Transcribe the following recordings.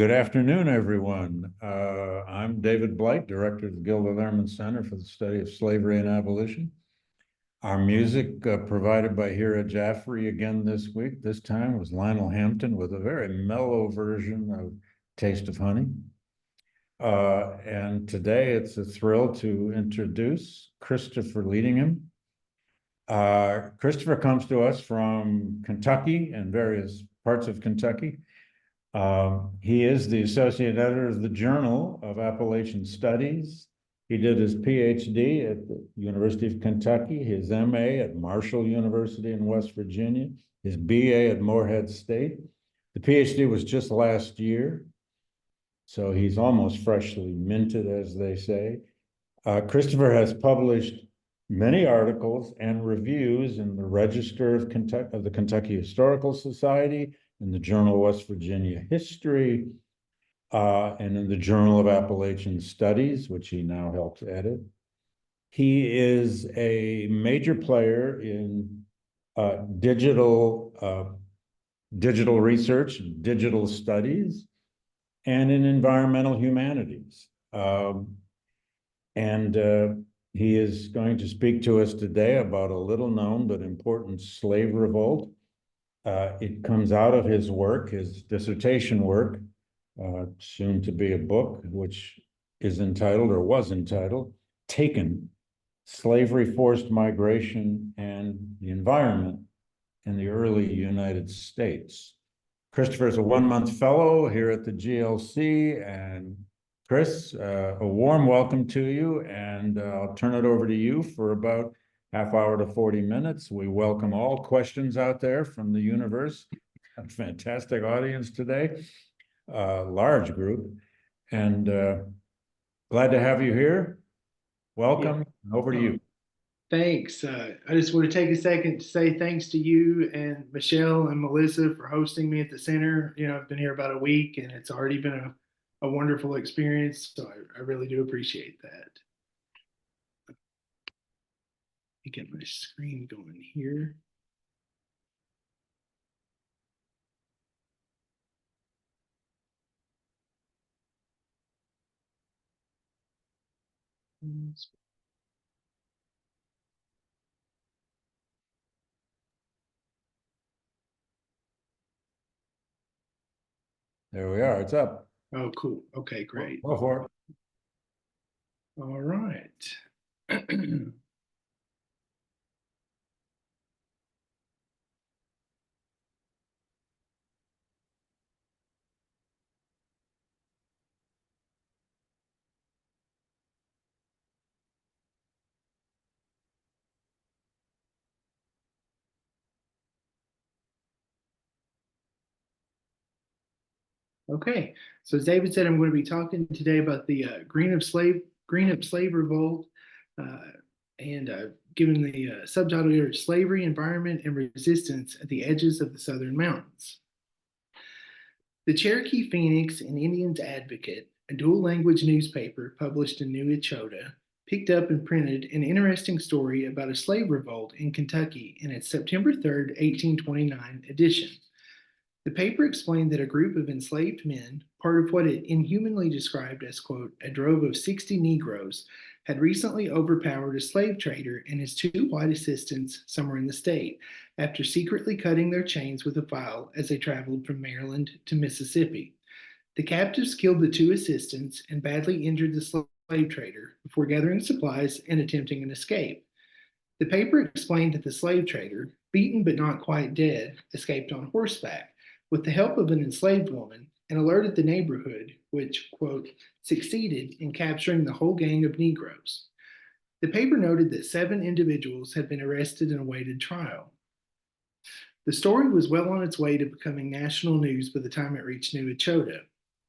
Good afternoon, everyone. I'm David Blight, Director of the Gilder Lehrman Center for the Study of Slavery and Abolition. Our music provided by Hira Jaffrey again this week. This time was Lionel Hampton with a very mellow version of Taste of Honey. And today it's a thrill to introduce Christopher Leadingham. Christopher comes to us from Kentucky and various parts of Kentucky. He is the associate editor of the Journal of Appalachian Studies. He did his PhD at the University of Kentucky, his MA at Marshall University in West Virginia, his BA at Morehead State. The PhD was just last year, so he's almost freshly minted, as they say. Christopher has published many articles and reviews in the Register of the Kentucky Historical Society, in the Journal of West Virginia History, and in the Journal of Appalachian Studies, which he now helps edit. He is a major player in digital research, digital studies, and in environmental humanities. He is going to speak to us today about a little known but important slave revolt. It comes out of his work, his dissertation work, soon to be a book, which is entitled, or was entitled, Taken: Slavery, Forced Migration, and the Environment in the Early United States. Christopher is a one-month fellow here at the GLC, and Chris, a warm welcome to you, and I'll turn it over to you for about half hour to 40 minutes. We welcome all questions out there from the universe. A fantastic audience today, large group, and glad to have you here. Welcome. Yeah. Over to you. Thanks. I just want to take a second to say thanks to you and Michelle and Melissa for hosting me at the center. I've been here about a week and it's already been a wonderful experience. So I really do appreciate that. Let me get my screen going here. There we are. It's up. Oh, cool. Okay, great. Go for it. All right. Okay, so as David said, I'm going to be talking today about the Greenup slave revolt, and given the subtitle here, Slavery, Environment, and Resistance at the Edges of the Southern Mountains. The Cherokee Phoenix and Indians Advocate, a dual-language newspaper published in New Echota, picked up and printed an interesting story about a slave revolt in Kentucky in its September 3rd, 1829 edition. The paper explained that a group of enslaved men, part of what it inhumanly described as, quote, a drove of 60 Negroes, had recently overpowered a slave trader and his two white assistants somewhere in the state, after secretly cutting their chains with a file as they traveled from Maryland to Mississippi. The captives killed the two assistants and badly injured the slave trader before gathering supplies and attempting an escape. The paper explained that the slave trader, beaten but not quite dead, escaped on horseback with the help of an enslaved woman, and alerted the neighborhood, which, quote, succeeded in capturing the whole gang of Negroes. The paper noted that 7 individuals had been arrested and awaited trial. The story was well on its way to becoming national news by the time it reached New Echota.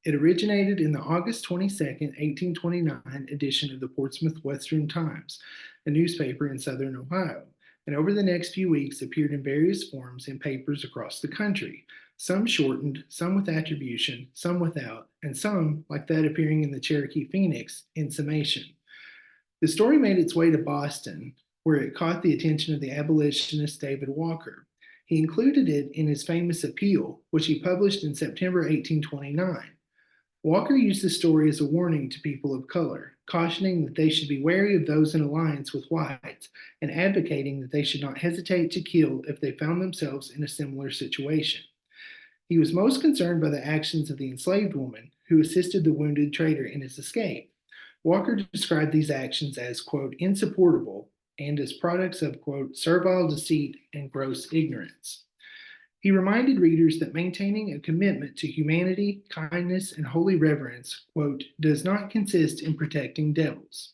It originated in the August 22nd, 1829 edition of the Portsmouth Western Times, a newspaper in southern Ohio, and over the next few weeks appeared in various forms in papers across the country, some shortened, some with attribution, some without, and some, like that appearing in the Cherokee Phoenix, in summation. The story made its way to Boston, where it caught the attention of the abolitionist David Walker. He included it in his famous appeal, which he published in September 1829. Walker used the story as a warning to people of color, cautioning that they should be wary of those in alliance with whites and advocating that they should not hesitate to kill if they found themselves in a similar situation. He was most concerned by the actions of the enslaved woman who assisted the wounded trader in his escape. Walker described these actions as, quote, insupportable and as products of, quote, servile deceit and gross ignorance. He reminded readers that maintaining a commitment to humanity, kindness, and holy reverence, quote, does not consist in protecting devils.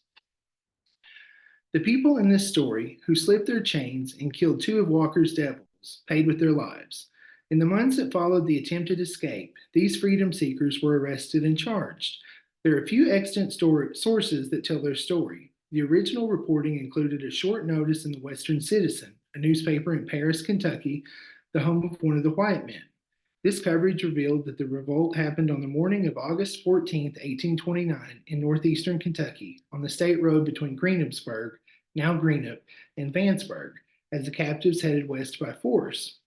The people in this story who slipped their chains and killed two of Walker's devils paid with their lives. In the months that followed the attempted escape, these freedom seekers were arrested and charged. There are a few extant sources that tell their story. The original reporting included a short notice in the Western Citizen, a newspaper in Paris, Kentucky, the home of one of the white men. This coverage revealed that the revolt happened on the morning of August 14, 1829, in northeastern Kentucky, on the state road between Greenupsburg, now Greenup, and Vanceburg, as the captives headed west by force.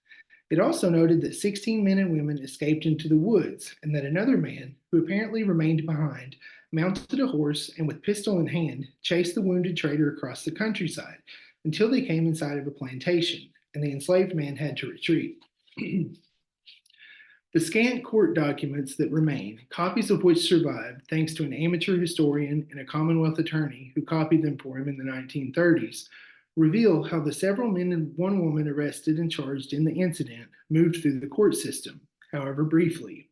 It also noted that 16 men and women escaped into the woods, and that another man, who apparently remained behind, mounted a horse and with pistol in hand chased the wounded trader across the countryside until they came inside of a plantation, and the enslaved man had to retreat. The scant court documents that remain, copies of which survived thanks to an amateur historian and a Commonwealth attorney who copied them for him in the 1930s, reveal how the several men and one woman arrested and charged in the incident moved through the court system, however briefly.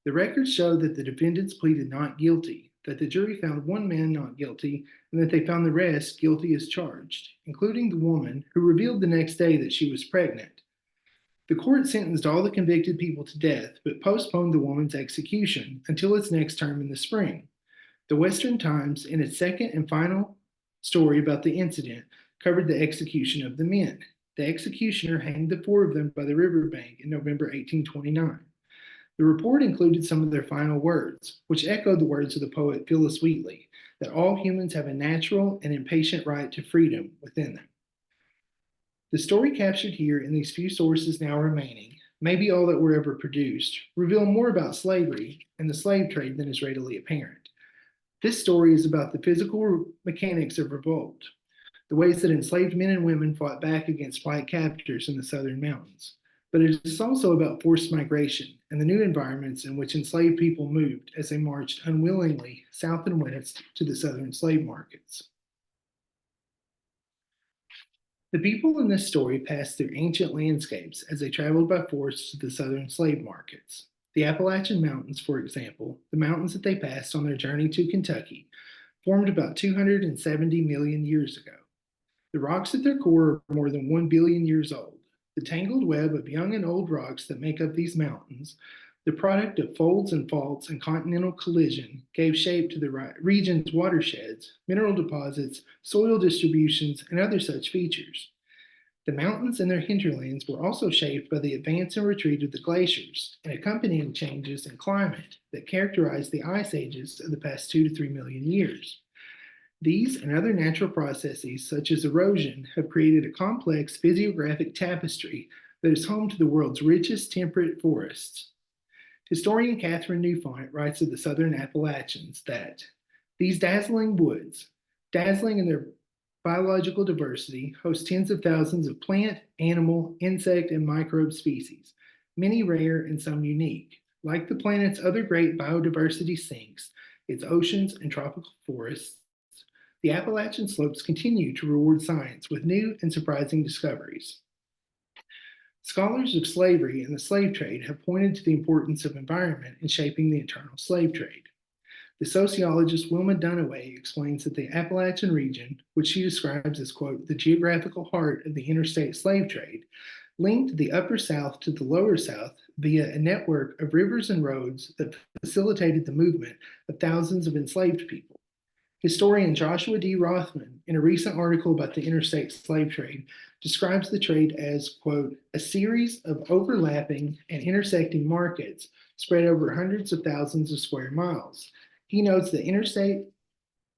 The records show that the defendants pleaded not guilty, that the jury found one man not guilty, and that they found the rest guilty as charged, including the woman who revealed the next day that she was pregnant. The court sentenced all the convicted people to death, but postponed the woman's execution until its next term in the spring. The Western Times, in its second and final story about the incident, covered the execution of the men. The executioner hanged the four of them by the riverbank in November 1829. The report included some of their final words, which echoed the words of the poet Phyllis Wheatley, that all humans have a natural and impatient right to freedom within them. The story captured here in these few sources now remaining, maybe all that were ever produced, reveal more about slavery and the slave trade than is readily apparent. This story is about the physical mechanics of revolt, the ways that enslaved men and women fought back against white captors in the southern mountains. But it is also about forced migration and the new environments in which enslaved people moved as they marched unwillingly south and west to the southern slave markets. The people in this story passed through ancient landscapes as they traveled by force to the southern slave markets. The Appalachian Mountains, for example, the mountains that they passed on their journey to Kentucky, formed about 270 million years ago. The rocks at their core are more than 1 billion years old. The tangled web of young and old rocks that make up these mountains, the product of folds and faults and continental collision, gave shape to the region's watersheds, mineral deposits, soil distributions, and other such features. The mountains and their hinterlands were also shaped by the advance and retreat of the glaciers and accompanying changes in climate that characterized the ice ages of the past 2 to 3 million years. These and other natural processes, such as erosion, have created a complex physiographic tapestry that is home to the world's richest temperate forests. Historian Catherine Newfont writes of the southern Appalachians that these dazzling woods, dazzling in their biological diversity, host tens of thousands of plant, animal, insect, and microbe species, many rare and some unique. Like the planet's other great biodiversity sinks, its oceans and tropical forests, the Appalachian slopes continue to reward science with new and surprising discoveries. Scholars of slavery and the slave trade have pointed to the importance of environment in shaping the internal slave trade. The sociologist Wilma Dunaway explains that the Appalachian region, which she describes as, quote, the geographical heart of the interstate slave trade, linked the upper South to the lower South via a network of rivers and roads that facilitated the movement of thousands of enslaved people. Historian Joshua D. Rothman, in a recent article about the interstate slave trade, describes the trade as, quote, a series of overlapping and intersecting markets spread over hundreds of thousands of square miles. He notes that interstate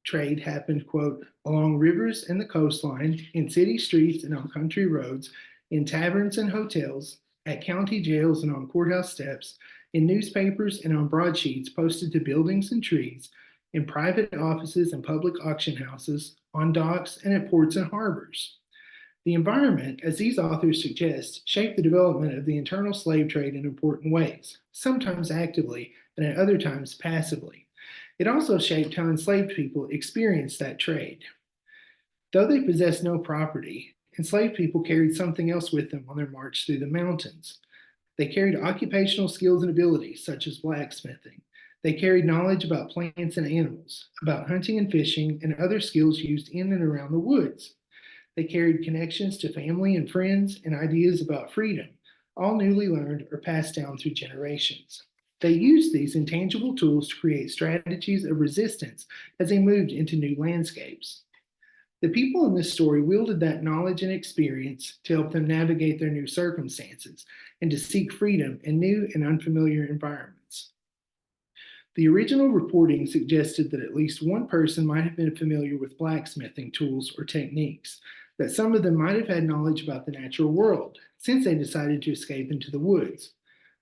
trade happened, quote, along rivers and the coastline, in city streets and on country roads, in taverns and hotels, at county jails and on courthouse steps, in newspapers and on broadsheets posted to buildings and trees, in private offices and public auction houses, on docks, and at ports and harbors. The environment, as these authors suggest, shaped the development of the internal slave trade in important ways, sometimes actively and at other times passively. It also shaped how enslaved people experienced that trade. Though they possessed no property, enslaved people carried something else with them on their march through the mountains. They carried occupational skills and abilities, such as blacksmithing. They carried knowledge about plants and animals, about hunting and fishing, and other skills used in and around the woods. They carried connections to family and friends and ideas about freedom, all newly learned or passed down through generations. They used these intangible tools to create strategies of resistance as they moved into new landscapes. The people in this story wielded that knowledge and experience to help them navigate their new circumstances and to seek freedom in new and unfamiliar environments. The original reporting suggested that at least one person might have been familiar with blacksmithing tools or techniques, that some of them might have had knowledge about the natural world, since they decided to escape into the woods.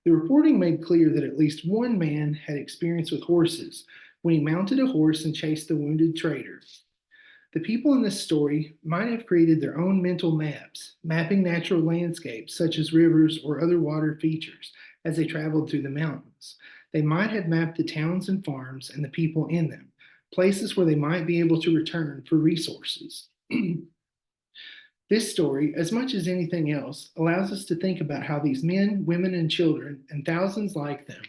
The reporting made clear that at least one man had experience with horses when he mounted a horse and chased the wounded trader. The people in this story might have created their own mental maps, mapping natural landscapes such as rivers or other water features as they traveled through the mountains. They might have mapped the towns and farms and the people in them, places where they might be able to return for resources. This story, as much as anything else, allows us to think about how these men, women, and children, and thousands like them,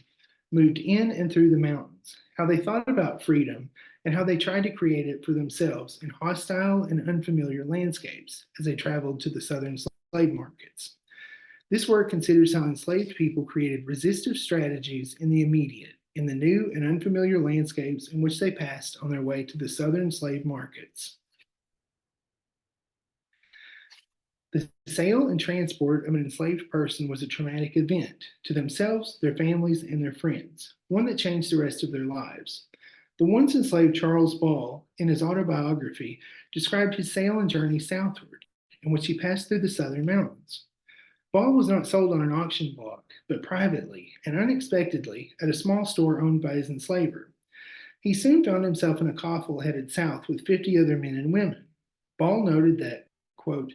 moved in and through the mountains, how they thought about freedom, and how they tried to create it for themselves in hostile and unfamiliar landscapes as they traveled to the southern slave markets. This work considers how enslaved people created resistive strategies in the immediate, in the new and unfamiliar landscapes in which they passed on their way to the southern slave markets. The sale and transport of an enslaved person was a traumatic event to themselves, their families, and their friends, one that changed the rest of their lives. The once enslaved Charles Ball, in his autobiography, described his sale and journey southward, in which he passed through the southern mountains. Ball was not sold on an auction block, but privately and unexpectedly at a small store owned by his enslaver. He soon found himself in a coffle headed south with 50 other men and women. Ball noted that, quote,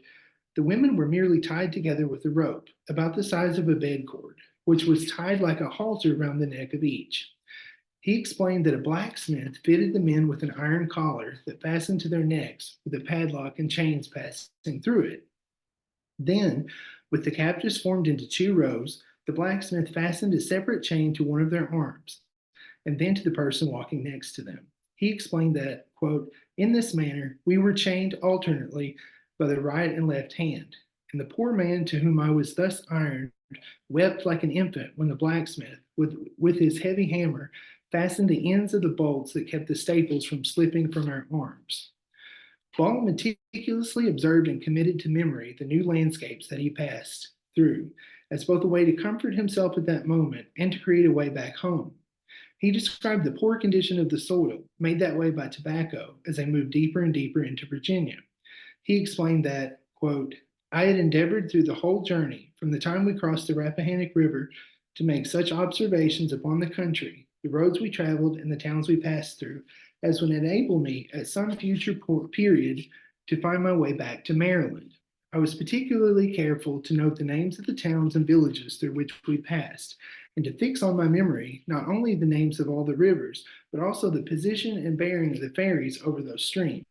the women were merely tied together with a rope about the size of a bed cord, which was tied like a halter around the neck of each. He explained that a blacksmith fitted the men with an iron collar that fastened to their necks with a padlock and chains passing through it. Then, with the captives formed into 2 rows, the blacksmith fastened a separate chain to one of their arms, and then to the person walking next to them. He explained that, quote, in this manner, we were chained alternately by the right and left hand, and the poor man to whom I was thus ironed wept like an infant when the blacksmith, with his heavy hammer, fastened the ends of the bolts that kept the staples from slipping from our arms. Ball meticulously observed and committed to memory the new landscapes that he passed through, as both a way to comfort himself at that moment and to create a way back home. He described the poor condition of the soil, made that way by tobacco, as they moved deeper and deeper into Virginia. He explained that, quote, I had endeavored through the whole journey, from the time we crossed the Rappahannock River, to make such observations upon the country, the roads we traveled, and the towns we passed through, as would enable me at some future period to find my way back to Maryland. I was particularly careful to note the names of the towns and villages through which we passed, and to fix on my memory not only the names of all the rivers, but also the position and bearing of the ferries over those streams.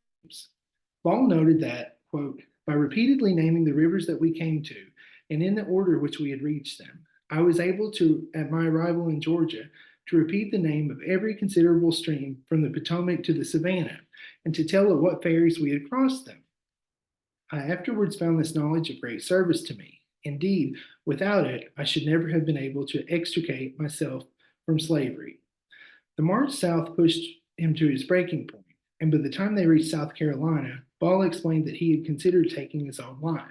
Ball noted that, quote, by repeatedly naming the rivers that we came to, and in the order which we had reached them, I was able to, at my arrival in Georgia, to repeat the name of every considerable stream from the Potomac to the Savannah, and to tell at what ferries we had crossed them. I afterwards found this knowledge of great service to me. Indeed, without it, I should never have been able to extricate myself from slavery. The march south pushed him to his breaking point, and by the time they reached South Carolina, Ball explained that he had considered taking his own life.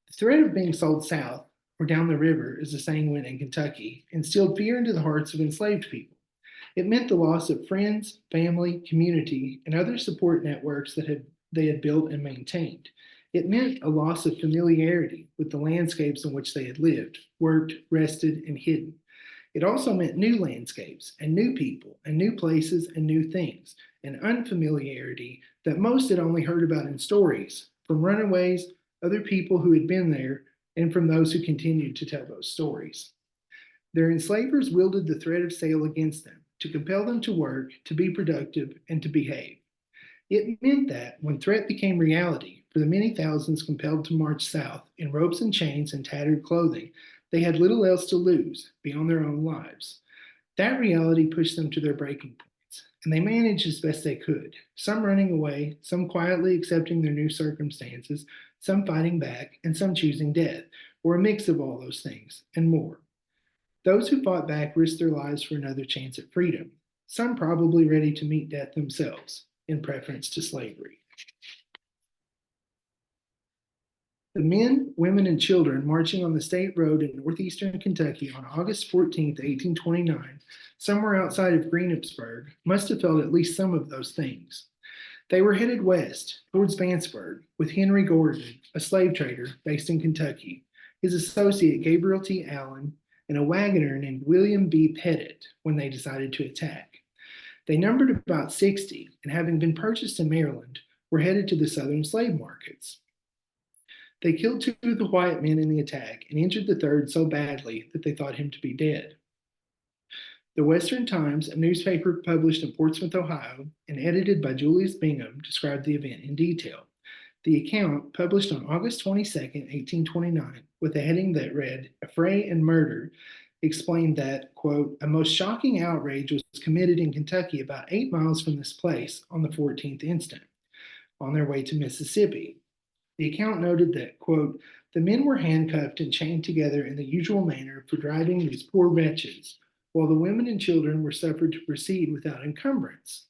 The threat of being sold south, or down the river, as the saying went in Kentucky, instilled fear into the hearts of enslaved people. It meant the loss of friends, family, community, and other support networks that they had built and maintained. It meant a loss of familiarity with the landscapes in which they had lived, worked, rested, and hidden. It also meant new landscapes and new people and new places and new things, an unfamiliarity that most had only heard about in stories from runaways, other people who had been there, and from those who continued to tell those stories. Their enslavers wielded the threat of sale against them to compel them to work, to be productive, and to behave. It meant that when threat became reality for the many thousands compelled to march south in ropes and chains and tattered clothing, they had little else to lose beyond their own lives. That reality pushed them to their breaking points, and they managed as best they could, some running away, some quietly accepting their new circumstances, some fighting back, and some choosing death, or a mix of all those things and more. Those who fought back risked their lives for another chance at freedom, some probably ready to meet death themselves in preference to slavery. The men, women, and children marching on the state road in northeastern Kentucky on August 14th, 1829, somewhere outside of Greenupsburg, must have felt at least some of those things. They were headed west towards Vanceburg with Henry Gordon, a slave trader based in Kentucky, his associate Gabriel T. Allen, and a wagoner named William B. Pettit when they decided to attack. They numbered about 60, and having been purchased in Maryland, were headed to the southern slave markets. They killed 2 of the white men in the attack and injured the third so badly that they thought him to be dead. The Western Times, a newspaper published in Portsmouth, Ohio, and edited by Julius Bingham, described the event in detail. The account, published on August 22nd, 1829, with a heading that read, "Affray and Murder," explained that, quote, "a most shocking outrage was committed in Kentucky about 8 miles from this place on the 14th instant, on their way to Mississippi." The account noted that, quote, "the men were handcuffed and chained together in the usual manner for driving these poor wretches, while the women and children were suffered to proceed without encumbrance."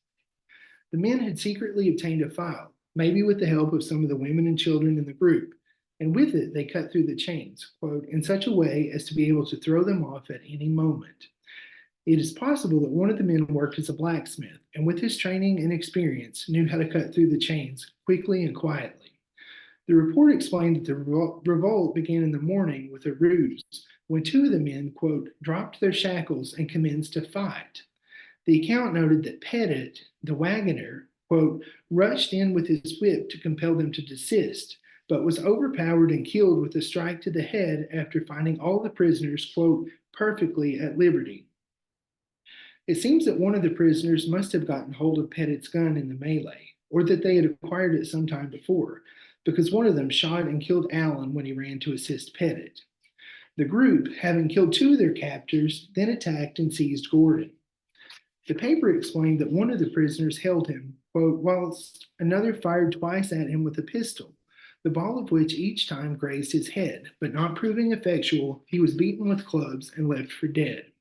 The men had secretly obtained a file, maybe with the help of some of the women and children in the group, and with it they cut through the chains, quote, "in such a way as to be able to throw them off at any moment." It is possible that one of the men worked as a blacksmith, and with his training and experience, knew how to cut through the chains quickly and quietly. The report explained that the revolt began in the morning with a ruse, when 2 of the men, quote, "dropped their shackles and commenced to fight." The account noted that Pettit, the wagoner, quote, "rushed in with his whip to compel them to desist, but was overpowered and killed with a strike to the head after finding all the prisoners, quote, perfectly at liberty." It seems that one of the prisoners must have gotten hold of Pettit's gun in the melee, or that they had acquired it some time before, because one of them shot and killed Allen when he ran to assist Pettit. The group, having killed 2 of their captors, then attacked and seized Gordon. The paper explained that one of the prisoners held him, quote, whilst another fired twice at him with a pistol, the ball of which each time grazed his head, but not proving effectual, he was beaten with clubs and left for dead.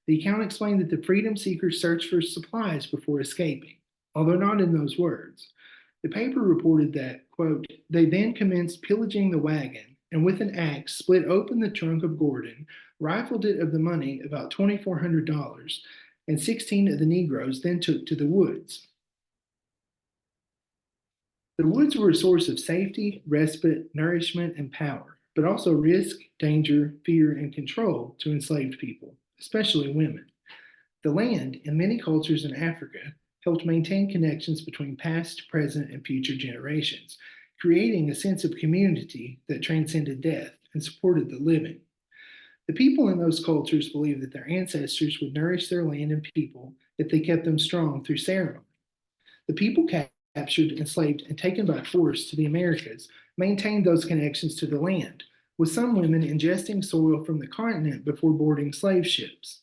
The account explained that the freedom seekers searched for supplies before escaping, although not in those words. The paper reported that, quote, "they then commenced pillaging the wagon, and with an axe split open the trunk of Gordon, rifled it of the money, about $2,400, and 16 of the Negroes then took to the woods." The woods were a source of safety, respite, nourishment, and power, but also risk, danger, fear, and control to enslaved people, especially women. The land, in many cultures in Africa, helped maintain connections between past, present, and future generations, creating a sense of community that transcended death and supported the living. The people in those cultures believed that their ancestors would nourish their land and people if they kept them strong through ceremony. The people captured, enslaved, and taken by force to the Americas maintained those connections to the land, with some women ingesting soil from the continent before boarding slave ships.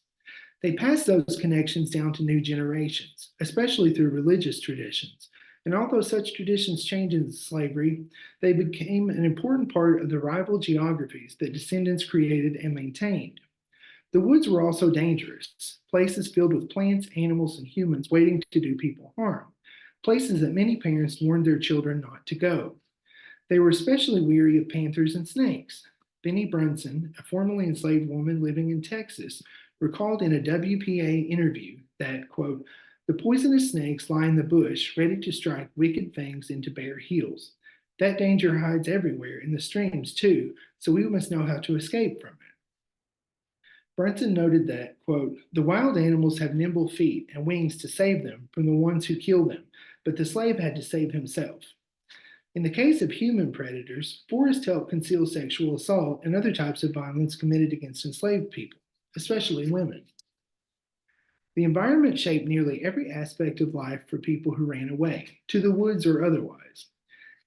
They passed those connections down to new generations, especially through religious traditions. And although such traditions changed into slavery, they became an important part of the rival geographies that descendants created and maintained. The woods were also dangerous, places filled with plants, animals, and humans waiting to do people harm, places that many parents warned their children not to go. They were especially weary of panthers and snakes. Benny Brunson, a formerly enslaved woman living in Texas, recalled in a WPA interview that, quote, "the poisonous snakes lie in the bush ready to strike wicked fangs into bare heels. That danger hides everywhere, in the streams too, so we must know how to escape from it." Brunson noted that, quote, the wild animals have nimble feet and wings to save them from the ones who kill them, but the slave had to save himself. In the case of human predators, forests help conceal sexual assault and other types of violence committed against enslaved people, especially women. The environment shaped nearly every aspect of life for people who ran away, to the woods or otherwise.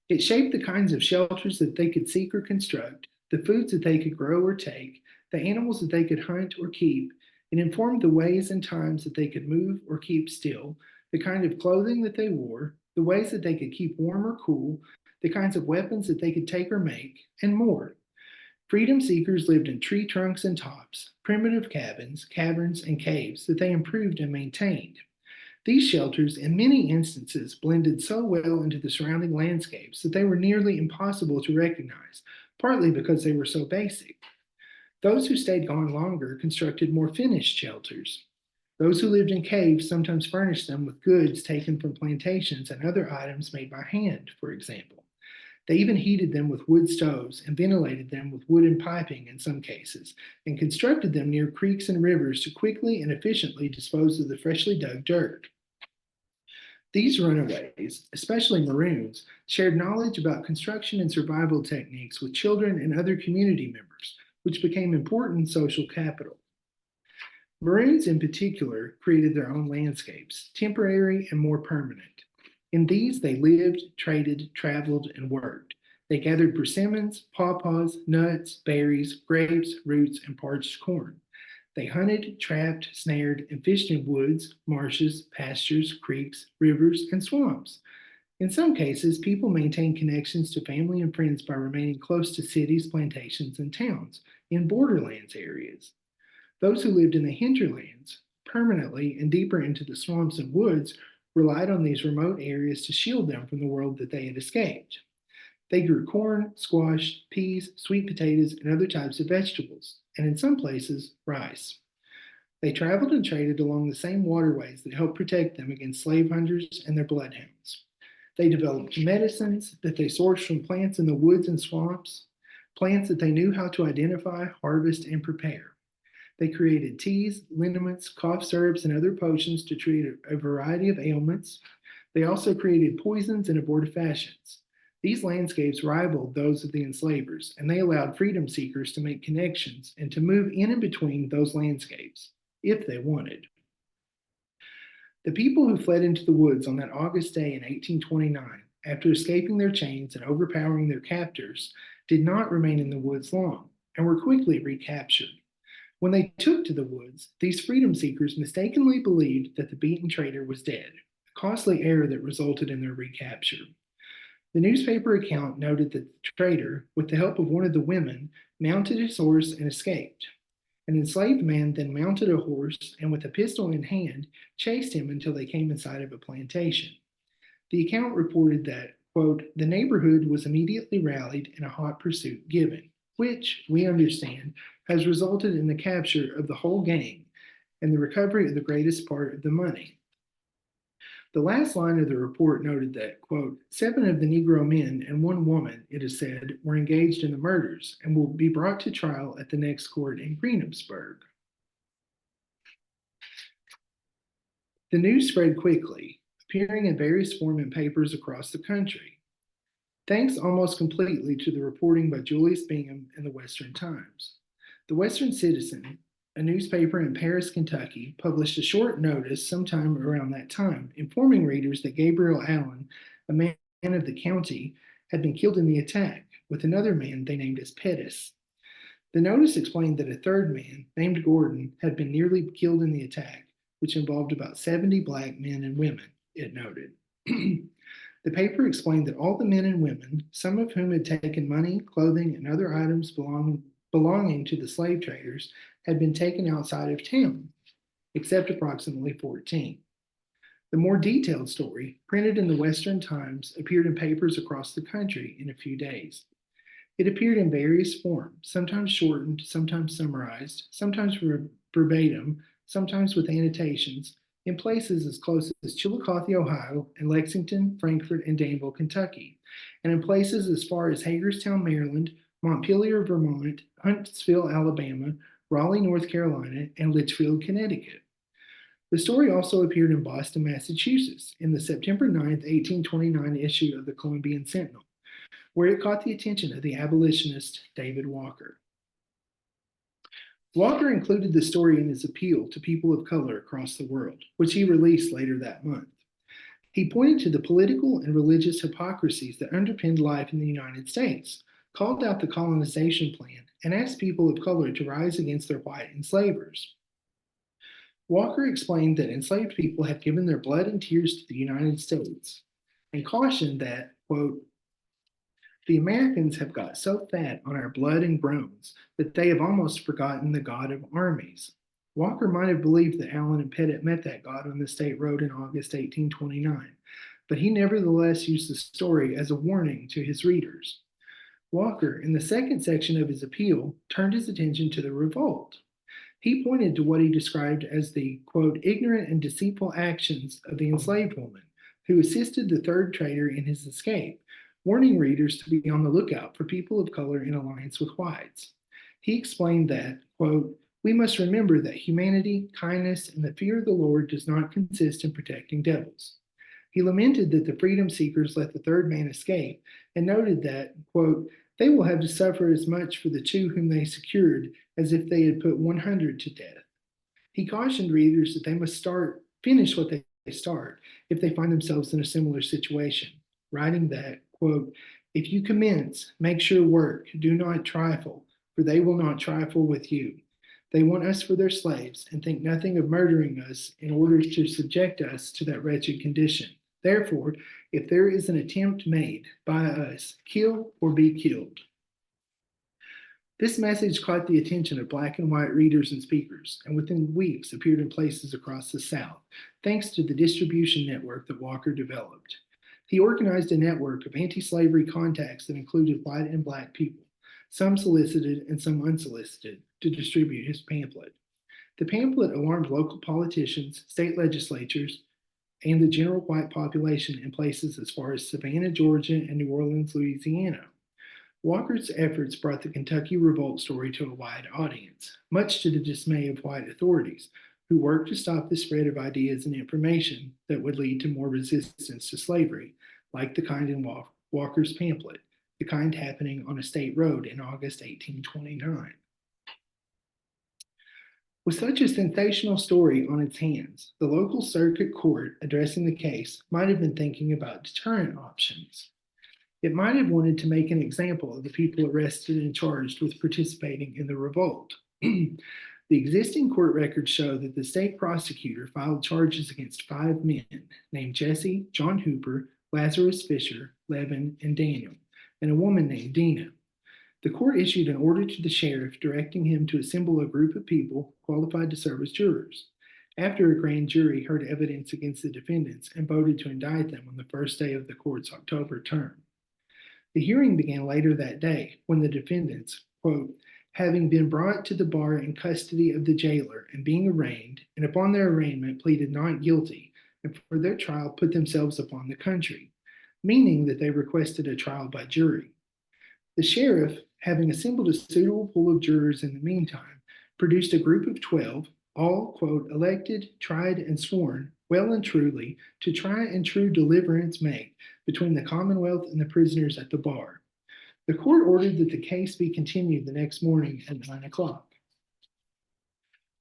It shaped the kinds of shelters that they could seek or construct, the foods that they could grow or take, the animals that they could hunt or keep. It informed the ways and times that they could move or keep still, the kind of clothing that they wore, the ways that they could keep warm or cool, the kinds of weapons that they could take or make, and more. Freedom seekers lived in tree trunks and tops, primitive cabins, caverns, and caves that they improved and maintained. These shelters, in many instances, blended so well into the surrounding landscapes that they were nearly impossible to recognize, partly because they were so basic. Those who stayed gone longer constructed more finished shelters. Those who lived in caves sometimes furnished them with goods taken from plantations and other items made by hand, for example. They even heated them with wood stoves and ventilated them with wooden piping in some cases, and constructed them near creeks and rivers to quickly and efficiently dispose of the freshly dug dirt. These runaways, especially Maroons, shared knowledge about construction and survival techniques with children and other community members, which became important social capital. Maroons, in particular, created their own landscapes, temporary and more permanent. In these, they lived, traded, traveled, and worked. They gathered persimmons, pawpaws, nuts, berries, grapes, roots, and parched corn. They hunted, trapped, snared, and fished in woods, marshes, pastures, creeks, rivers, and swamps. In some cases, people maintained connections to family and friends by remaining close to cities, plantations, and towns in borderlands areas. Those who lived in the hinterlands, permanently and deeper into the swamps and woods, relied on these remote areas to shield them from the world that they had escaped. They grew corn, squash, peas, sweet potatoes, and other types of vegetables, and in some places, rice. They traveled and traded along the same waterways that helped protect them against slave hunters and their bloodhounds. They developed medicines that they sourced from plants in the woods and swamps, plants that they knew how to identify, harvest, and prepare. They created teas, liniments, cough syrups, and other potions to treat a variety of ailments. They also created poisons and abortifacients. These landscapes rivaled those of the enslavers, and they allowed freedom seekers to make connections and to move in and between those landscapes, if they wanted. The people who fled into the woods on that August day in 1829, after escaping their chains and overpowering their captors, did not remain in the woods long and were quickly recaptured. When they took to the woods, these freedom seekers mistakenly believed that the beaten trader was dead, a costly error that resulted in their recapture. The newspaper account noted that the trader, with the help of one of the women, mounted his horse and escaped. An enslaved man then mounted a horse and, with a pistol in hand, chased him until they came in sight of a plantation. The account reported that, quote, the neighborhood was immediately rallied and a hot pursuit given, which, we understand, has resulted in the capture of the whole gang and the recovery of the greatest part of the money. The last line of the report noted that, quote, 7 of the Negro men and 1 woman, it is said, were engaged in the murders and will be brought to trial at the next court in Greenupsburg. The news spread quickly, appearing in various forms in papers across the country, thanks almost completely to the reporting by Julius Bingham in the Western Times. The Western Citizen, a newspaper in Paris, Kentucky, published a short notice sometime around that time, informing readers that Gabriel Allen, a man of the county, had been killed in the attack, with another man they named as Pettis. The notice explained that a third man, named Gordon, had been nearly killed in the attack, which involved about 70 black men and women, it noted. The paper explained that all the men and women, some of whom had taken money, clothing, and other items belonging to the slave traders, had been taken outside of town, except approximately 14. The more detailed story, printed in the Western Times, appeared in papers across the country in a few days. It appeared in various forms, sometimes shortened, sometimes summarized, sometimes verbatim, sometimes with annotations, in places as close as Chillicothe, Ohio, and Lexington, Frankfort, and Danville, Kentucky, and in places as far as Hagerstown, Maryland, Montpelier, Vermont, Huntsville, Alabama, Raleigh, North Carolina, and Litchfield, Connecticut. The story also appeared in Boston, Massachusetts, in the September 9th, 1829 issue of the Columbian Sentinel, where it caught the attention of the abolitionist David Walker. Walker included the story in his appeal to people of color across the world, which he released later that month. He pointed to the political and religious hypocrisies that underpinned life in the United States, called out the colonization plan, and asked people of color to rise against their white enslavers. Walker explained that enslaved people had given their blood and tears to the United States and cautioned that, quote, the Americans have got so fat on our blood and groans that they have almost forgotten the God of armies. Walker might have believed that Allen and Pettit met that God on the state road in August 1829, but he nevertheless used the story as a warning to his readers. Walker, in the second section of his appeal, turned his attention to the revolt. He pointed to what he described as the, quote, ignorant and deceitful actions of the enslaved woman who assisted the third trader in his escape, warning readers to be on the lookout for people of color in alliance with whites. He explained that, quote, we must remember that humanity, kindness, and the fear of the Lord does not consist in protecting devils. He lamented that the freedom seekers let the third man escape and noted that, quote, they will have to suffer as much for the two whom they secured as if they had put 100 to death. He cautioned readers that they must finish what they start if they find themselves in a similar situation, writing that, quote, if you commence, make sure work, do not trifle, for they will not trifle with you. They want us for their slaves and think nothing of murdering us in order to subject us to that wretched condition. Therefore, if there is an attempt made by us, kill or be killed. This message caught the attention of black and white readers and speakers, and within weeks appeared in places across the South, thanks to the distribution network that Walker developed. He organized a network of anti-slavery contacts that included white and black people, some solicited and some unsolicited, to distribute his pamphlet. The pamphlet alarmed local politicians, state legislatures, and the general white population in places as far as Savannah, Georgia, and New Orleans, Louisiana. Walker's efforts brought the Kentucky Revolt story to a wide audience, much to the dismay of white authorities, who worked to stop the spread of ideas and information that would lead to more resistance to slavery, like the kind in Walker's pamphlet, the kind happening on a state road in August 1829. With such a sensational story on its hands, the local circuit court addressing the case might have been thinking about deterrent options. It might have wanted to make an example of the people arrested and charged with participating in the revolt. The existing court records show that the state prosecutor filed charges against 5 men named Jesse, John Hooper, Lazarus Fisher, Levin, and Daniel, and a woman named Dina. The court issued an order to the sheriff directing him to assemble a group of people qualified to serve as jurors. After a grand jury heard evidence against the defendants and voted to indict them on the first day of the court's October term. The hearing began later that day when the defendants, quote, having been brought to the bar in custody of the jailer and being arraigned, and upon their arraignment pleaded not guilty, and for their trial put themselves upon the country, meaning that they requested a trial by jury. The sheriff, having assembled a suitable pool of jurors in the meantime, produced a group of 12, all, quote, elected, tried, and sworn, well and truly, to try and true deliverance make between the Commonwealth and the prisoners at the bar. The court ordered that the case be continued the next morning at 9 o'clock.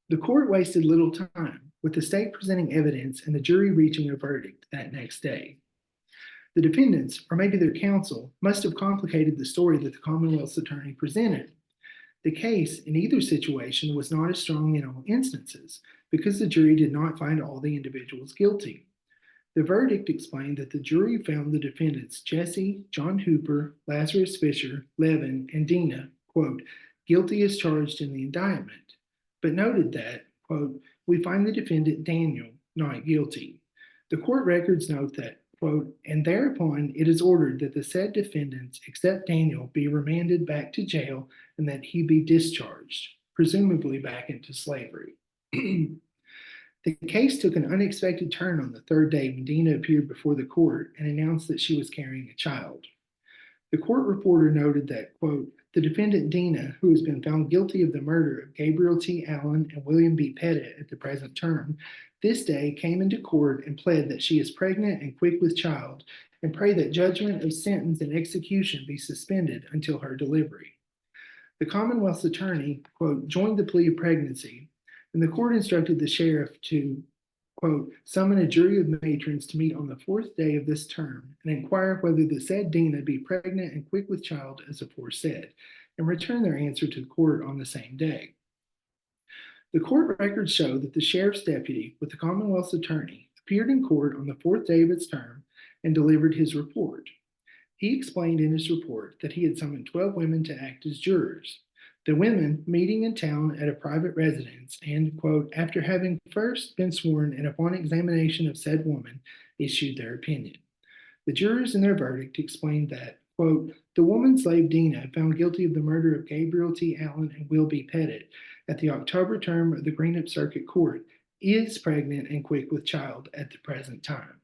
The court wasted little time, with the state presenting evidence and the jury reaching a verdict that next day. The defendants, or maybe their counsel, must have complicated the story that the Commonwealth's attorney presented. The case, in either situation, was not as strong in all instances, because the jury did not find all the individuals guilty. The verdict explained that the jury found the defendants Jesse, John Hooper, Lazarus Fisher, Levin, and Dina, quote, guilty as charged in the indictment, but noted that, quote, we find the defendant Daniel not guilty. The court records note that, quote, and thereupon it is ordered that the said defendants, except Daniel, be remanded back to jail and that he be discharged, presumably back into slavery. The case took an unexpected turn on the third day when Dina appeared before the court and announced that she was carrying a child. The court reporter noted that, quote, the defendant Dina, who has been found guilty of the murder of Gabriel T. Allen and William B. Pettit at the present term, this day came into court and pled that she is pregnant and quick with child, and pray that judgment of sentence and execution be suspended until her delivery. The Commonwealth's attorney, quote, joined the plea of pregnancy, and the court instructed the sheriff to, quote, summon a jury of matrons to meet on the 4th day of this term and inquire whether the said Dina be pregnant and quick with child as aforesaid, and return their answer to the court on the same day. The court records show that the sheriff's deputy with the Commonwealth's attorney appeared in court on the 4th day of its term and delivered his report. He explained in his report that he had summoned 12 women to act as jurors. The women meeting in town at a private residence and, quote, after having first been sworn and upon examination of said woman, issued their opinion. The jurors in their verdict explained that, quote, the woman slave Dina, found guilty of the murder of Gabriel T. Allen and Will B. Pettit at the October term of the Greenup Circuit Court, is pregnant and quick with child at the present time.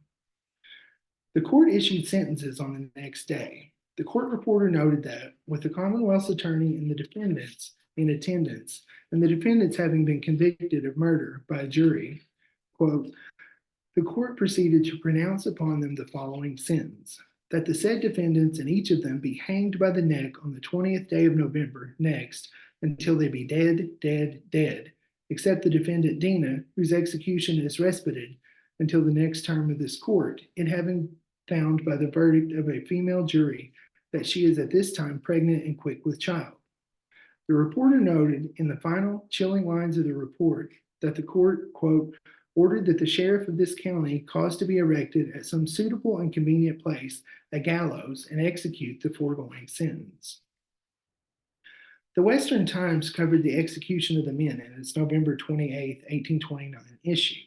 The court issued sentences on the next day. The court reporter noted that, with the Commonwealth's attorney and the defendants in attendance, and the defendants having been convicted of murder by a jury, quote, the court proceeded to pronounce upon them the following sentence: that the said defendants and each of them be hanged by the neck on the 20th day of November next until they be dead, dead, dead, except the defendant Dina, whose execution is respited until the next term of this court, it having found by the verdict of a female jury that she is at this time pregnant and quick with child. The reporter noted in the final chilling lines of the report that the court, quote, ordered that the sheriff of this county cause to be erected at some suitable and convenient place a gallows and execute the foregoing sentence. The Western Times covered the execution of the men in its November 28, 1829 issue.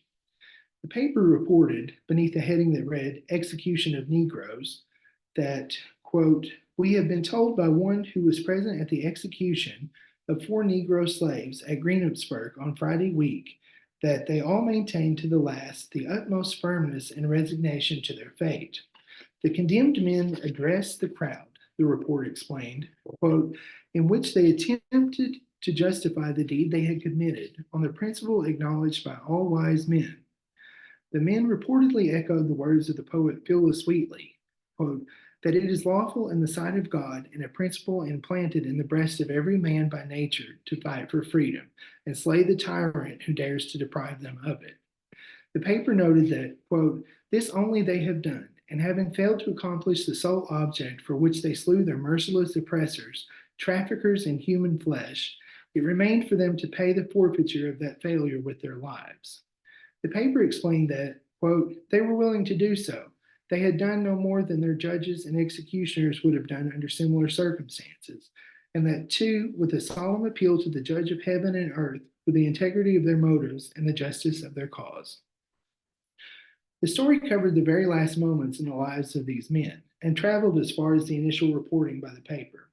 The paper reported, beneath a heading that read, Execution of Negroes, that, quote, we have been told by one who was present at the execution of 4 Negro slaves at Greenupsburg on Friday week, that they all maintained to the last the utmost firmness and resignation to their fate. The condemned men addressed the crowd, the report explained, quote, in which they attempted to justify the deed they had committed on the principle acknowledged by all wise men. The men reportedly echoed the words of the poet Phillis Wheatley, quote, that it is lawful in the sight of God and a principle implanted in the breast of every man by nature to fight for freedom and slay the tyrant who dares to deprive them of it. The paper noted that, quote, this only they have done, and having failed to accomplish the sole object for which they slew their merciless oppressors, traffickers in human flesh, it remained for them to pay the forfeiture of that failure with their lives. The paper explained that, quote, they were willing to do so. They had done no more than their judges and executioners would have done under similar circumstances, and that, too, with a solemn appeal to the judge of heaven and earth for the integrity of their motives and the justice of their cause. The story covered the very last moments in the lives of these men and traveled as far as the initial reporting by the paper,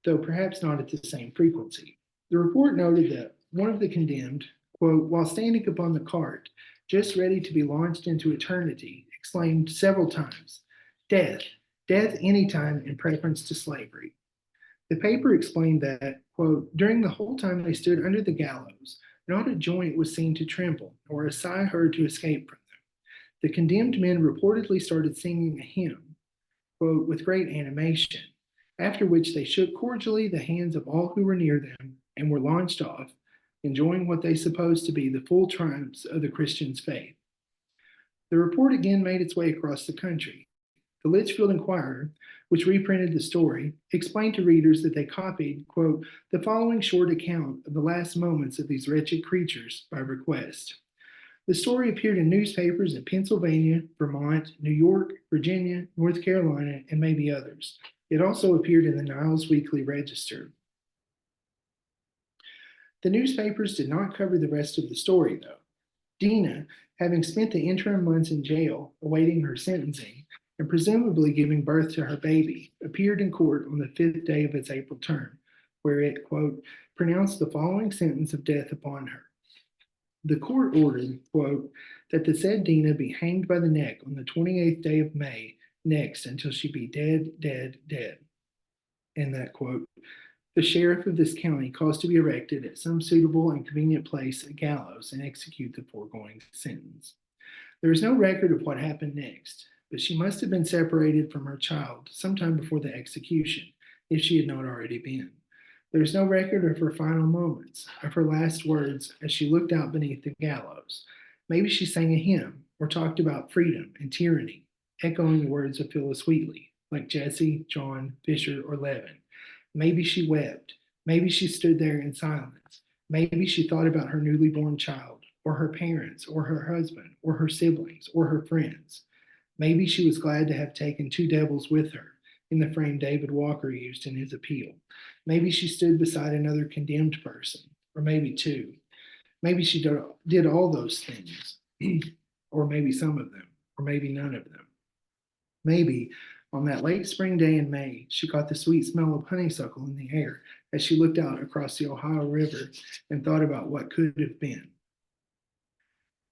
though perhaps not at the same frequency. The report noted that one of the condemned, quote, while standing upon the cart, just ready to be launched into eternity, exclaimed several times, death, death any time in preference to slavery. The paper explained that, quote, during the whole time they stood under the gallows, not a joint was seen to tremble, nor a sigh heard to escape from them. The condemned men reportedly started singing a hymn, quote, with great animation, after which they shook cordially the hands of all who were near them and were launched off, enjoying what they supposed to be the full triumphs of the Christian's faith. The report again made its way across the country. The Litchfield Inquirer, which reprinted the story, explained to readers that they copied, quote, the following short account of the last moments of these wretched creatures by request. The story appeared in newspapers in Pennsylvania, Vermont, New York, Virginia, North Carolina, and maybe others. It also appeared in the Niles Weekly Register. The newspapers did not cover the rest of the story, though. Dina, having spent the interim months in jail awaiting her sentencing and presumably giving birth to her baby, appeared in court on the 5th day of its April term, where it, quote, pronounced the following sentence of death upon her. The court ordered, quote, that the said Dina be hanged by the neck on the 28th day of May next until she be dead, dead, dead. in that quote, the sheriff of this county caused to be erected at some suitable and convenient place a gallows and execute the foregoing sentence. There is no record of what happened next, but she must have been separated from her child sometime before the execution, if she had not already been. There is no record of her final moments, of her last words as she looked out beneath the gallows. Maybe she sang a hymn or talked about freedom and tyranny, echoing the words of Phyllis Wheatley, like Jesse, John, Fisher, or Levin. Maybe she wept. Maybe she stood there in silence. Maybe she thought about her newly born child, or her parents, or her husband, or her siblings, or her friends. Maybe she was glad to have taken two devils with her in the frame David Walker used in his appeal. Maybe she stood beside another condemned person, or maybe two. Maybe she did all those things, or maybe some of them, or maybe none of them. Maybe on that late spring day in May, she caught the sweet smell of honeysuckle in the air as she looked out across the Ohio River and thought about what could have been.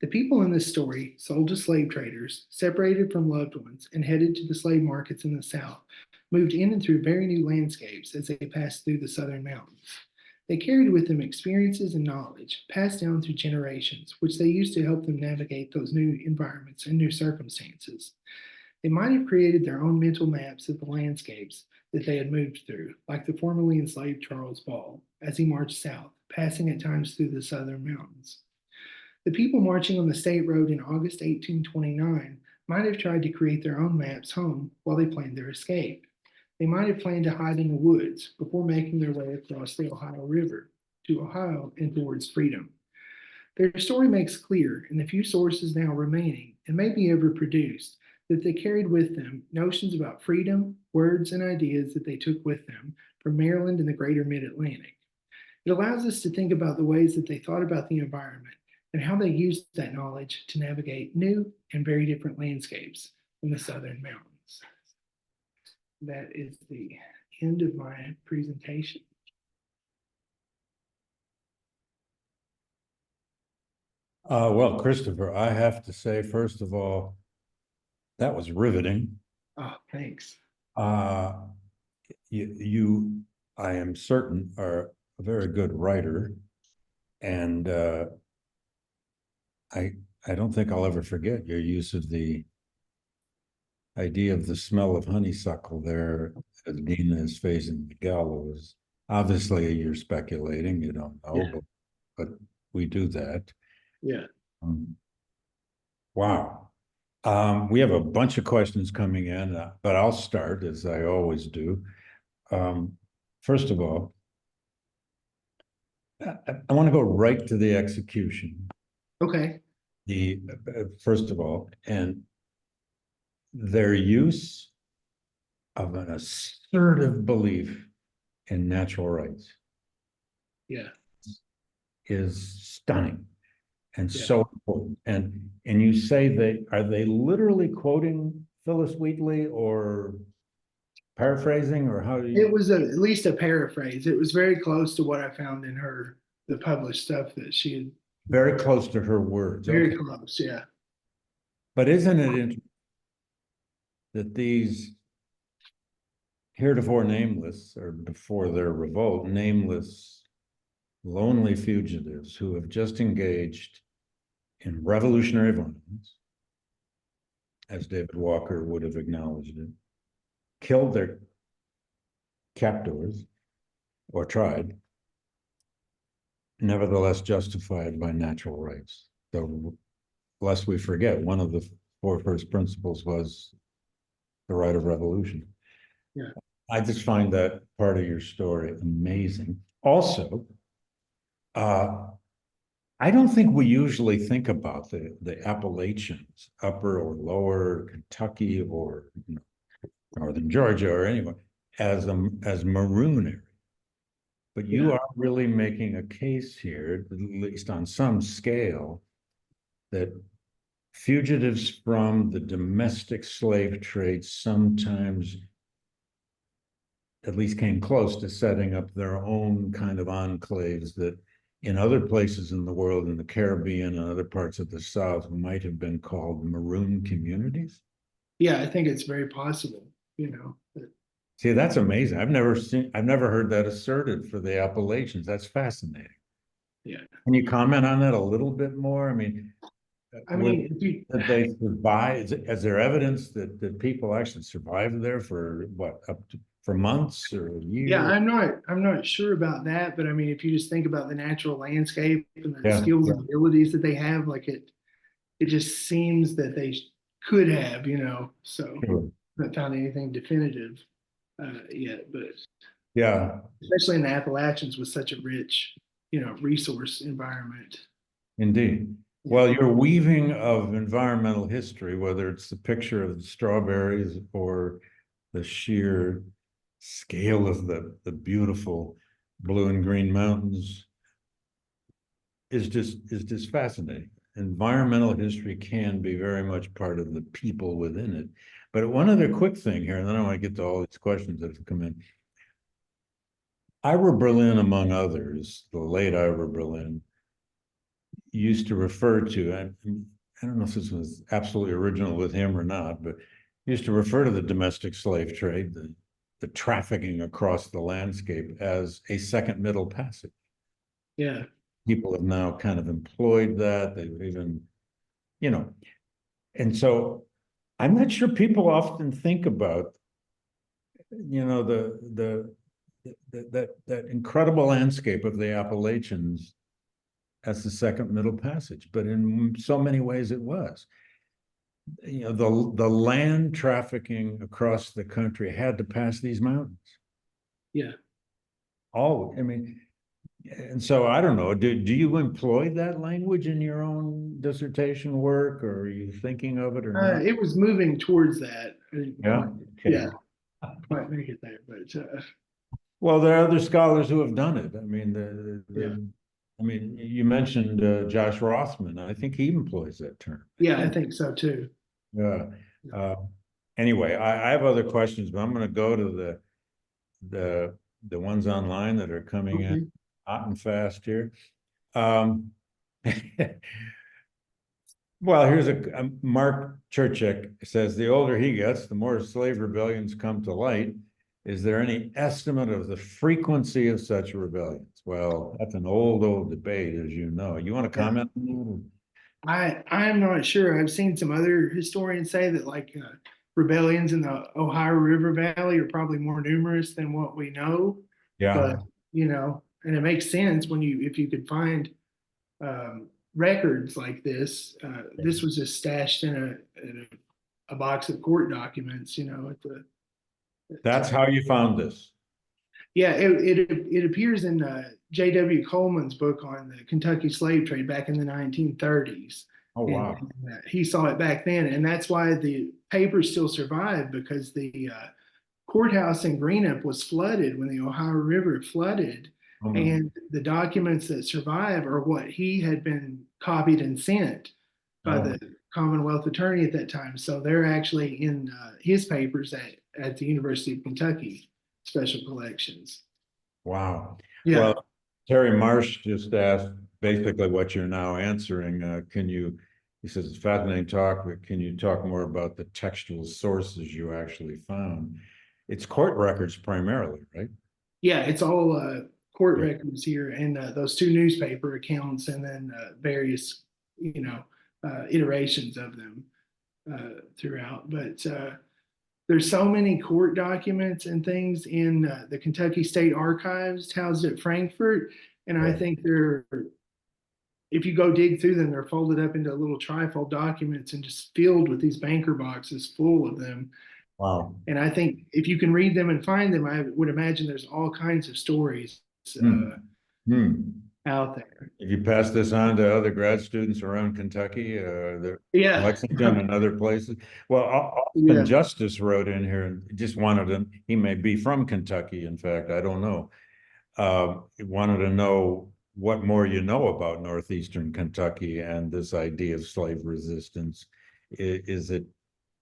The people in this story, sold to slave traders, separated from loved ones, and headed to the slave markets in the South, moved in and through very new landscapes as they passed through the southern mountains. They carried with them experiences and knowledge passed down through generations, which they used to help them navigate those new environments and new circumstances. They might have created their own mental maps of the landscapes that they had moved through, like the formerly enslaved Charles Ball, as he marched south, passing at times through the southern mountains. The people marching on the state road in August 1829 might have tried to create their own maps home while they planned their escape. They might have planned to hide in the woods before making their way across the Ohio River to Ohio and towards freedom. Their story makes clear in the few sources now remaining and maybe ever produced that they carried with them notions about freedom, words, and ideas that they took with them from Maryland and the greater mid-Atlantic. It allows us to think about the ways that they thought about the environment and how they used that knowledge to navigate new and very different landscapes in the southern mountains. That is the end of my presentation. Well, Christopher, I have to say, first of all, that was riveting. Oh, thanks. You, I am certain, are a very good writer, and I don't think I'll ever forget your use of the idea of the smell of honeysuckle there as Dina is facing the gallows. Obviously, you're speculating, you don't know, Yeah. but we do that. Yeah. Wow. We have a bunch of questions coming in, but I'll start as I always do. First of all, I want to go right to the execution. Okay. First of all, and their use of an assertive belief in natural rights. Yeah. Is stunning and Yeah. so important. And you say are they literally quoting Phyllis Wheatley or paraphrasing, or how do you? It was at least a paraphrase. It was very close to what I found in the published stuff that she had. Very close to her words. Very Okay. close, yeah. But isn't it interesting that these heretofore nameless, or before their revolt, nameless, lonely fugitives who have just engaged in revolutionary violence, as David Walker would have acknowledged it, killed their captors, or tried, nevertheless justified by natural rights. So, lest we forget, one of the four first principles was the right of revolution. Yeah. I just find that part of your story amazing. Also, I don't think we usually think about the Appalachians, upper or lower Kentucky, or northern Georgia, or anywhere, as maroon area. But you are really making a case here, at least on some scale, that fugitives from the domestic slave trade sometimes at least came close to setting up their own kind of enclaves that in other places in the world, in the Caribbean and other parts of the South, might have been called maroon communities. Yeah, I think it's very possible, But See, that's amazing. I've never heard that asserted for the Appalachians. That's fascinating. Yeah. Can you comment on that a little bit more? I mean, I mean, if you, did they survive? Is there evidence that people actually survived there for what, for months or a yeah, year? I'm not sure about that, but I mean, if you just think about the natural landscape and the Yeah, skills yeah, and abilities that they have, like it just seems that they could have, you know. So sure. not found anything definitive yet, but Yeah, especially in the Appalachians with such a rich, you know, resource environment. indeed. Yeah. Well, your weaving of environmental history, whether it's the picture of the strawberries or the sheer scale of the beautiful blue and green mountains, is just fascinating. Environmental history can be very much part of the people within it. But one other quick thing here, and then I want to get to all these questions that have come in. Ira Berlin, among others, the late Ira Berlin, used to refer to, I don't know if this was absolutely original with him or not, but used to refer to the domestic slave trade, the trafficking across the landscape, as a second middle passage. Yeah. People have now kind of employed that. They've even, you know, and so I'm not sure people often think about, you know, that incredible landscape of the Appalachians as the second middle passage, but in so many ways it was. You know, the land trafficking across the country had to pass these mountains. Yeah. All, I mean, and so I don't know, do you employ that language in your own dissertation work, or are you thinking of it or not? It was moving towards that. I didn't Yeah. quite, Okay. yeah, quite make it there, but Well, there are other scholars who have done it. I mean, yeah. I mean, you mentioned Josh Rothman. I think he employs that term. Yeah, I think so too. Yeah. Uh, anyway, I have other questions, but I'm going to go to the the ones online that are coming in Okay. hot and fast here. Um, well, here's a Mark Churchick says the older he gets, the more slave rebellions come to light. Is there any estimate of the frequency of such rebellions? Well, that's an old debate, as you know. You want to Yeah. comment on I'm not sure. I've seen some other historians say that like rebellions in the Ohio River Valley are probably more numerous than what we know. that? Yeah, But you know, and it makes sense when you if you could find records like this. This was just stashed in a box of court documents, you know, at the. that's how you found this. Yeah, it appears in J.W. Coleman's book on the Kentucky slave trade back in the 1930s. Oh, And wow. he saw it back then. And that's why the papers still survive because the courthouse in Greenup was flooded when the Ohio River flooded. Oh, no. And the documents that survive are what he had been copied and sent by Oh, the Commonwealth attorney at that time. So they're actually in his papers at the University of Kentucky special collections. wow. Yeah. Well, Terry Marsh just asked basically what you're now answering. He says, it's fascinating talk, but can you talk more about the textual sources you actually found? It's court records primarily, right? Yeah, it's all court Yeah. records here and those two newspaper accounts and then various, you know, iterations of them throughout. But there's so many court documents and things in the Kentucky State Archives housed at Frankfort. And I Yeah. think they're, if you go dig through them, they're folded up into little trifold documents and just filled with these banker boxes full of them. Wow. And I think if you can read them and find them, I would imagine there's all kinds of stories Hmm. Hmm. out there. If you pass this on to other grad students around Kentucky, Yeah. Lexington and other places. Well, Austin Yeah. Justice wrote in here and just wanted to, he may be from Kentucky, in fact, I don't know. He wanted to know what more you know about northeastern Kentucky and this idea of slave resistance. Is it,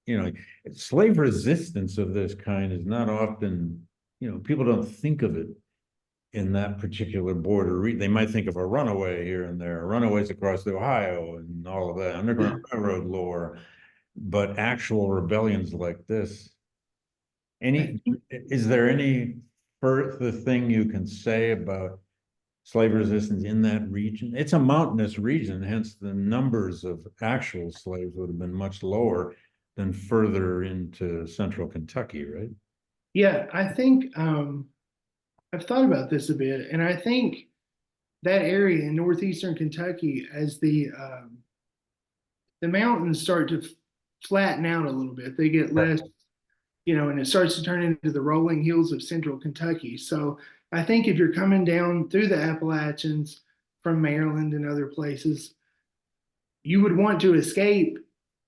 you know, slave resistance of this kind is not often, you know, people don't think of it in that particular border. They might think of a runaway here and there, runaways across the Ohio and all of that Underground Railroad lore, but actual rebellions like this, Is there any further thing you can say about slave resistance in that region? It's a mountainous region, hence the numbers of actual slaves would have been much lower than further into central Kentucky, right? Yeah, I think I've thought about this a bit, and I think that area in northeastern Kentucky, as the mountains start to flatten out a little bit, they get less, and it starts to turn into the rolling hills of central Kentucky. So I think if you're coming down through the Appalachians from Maryland and other places, you would want to escape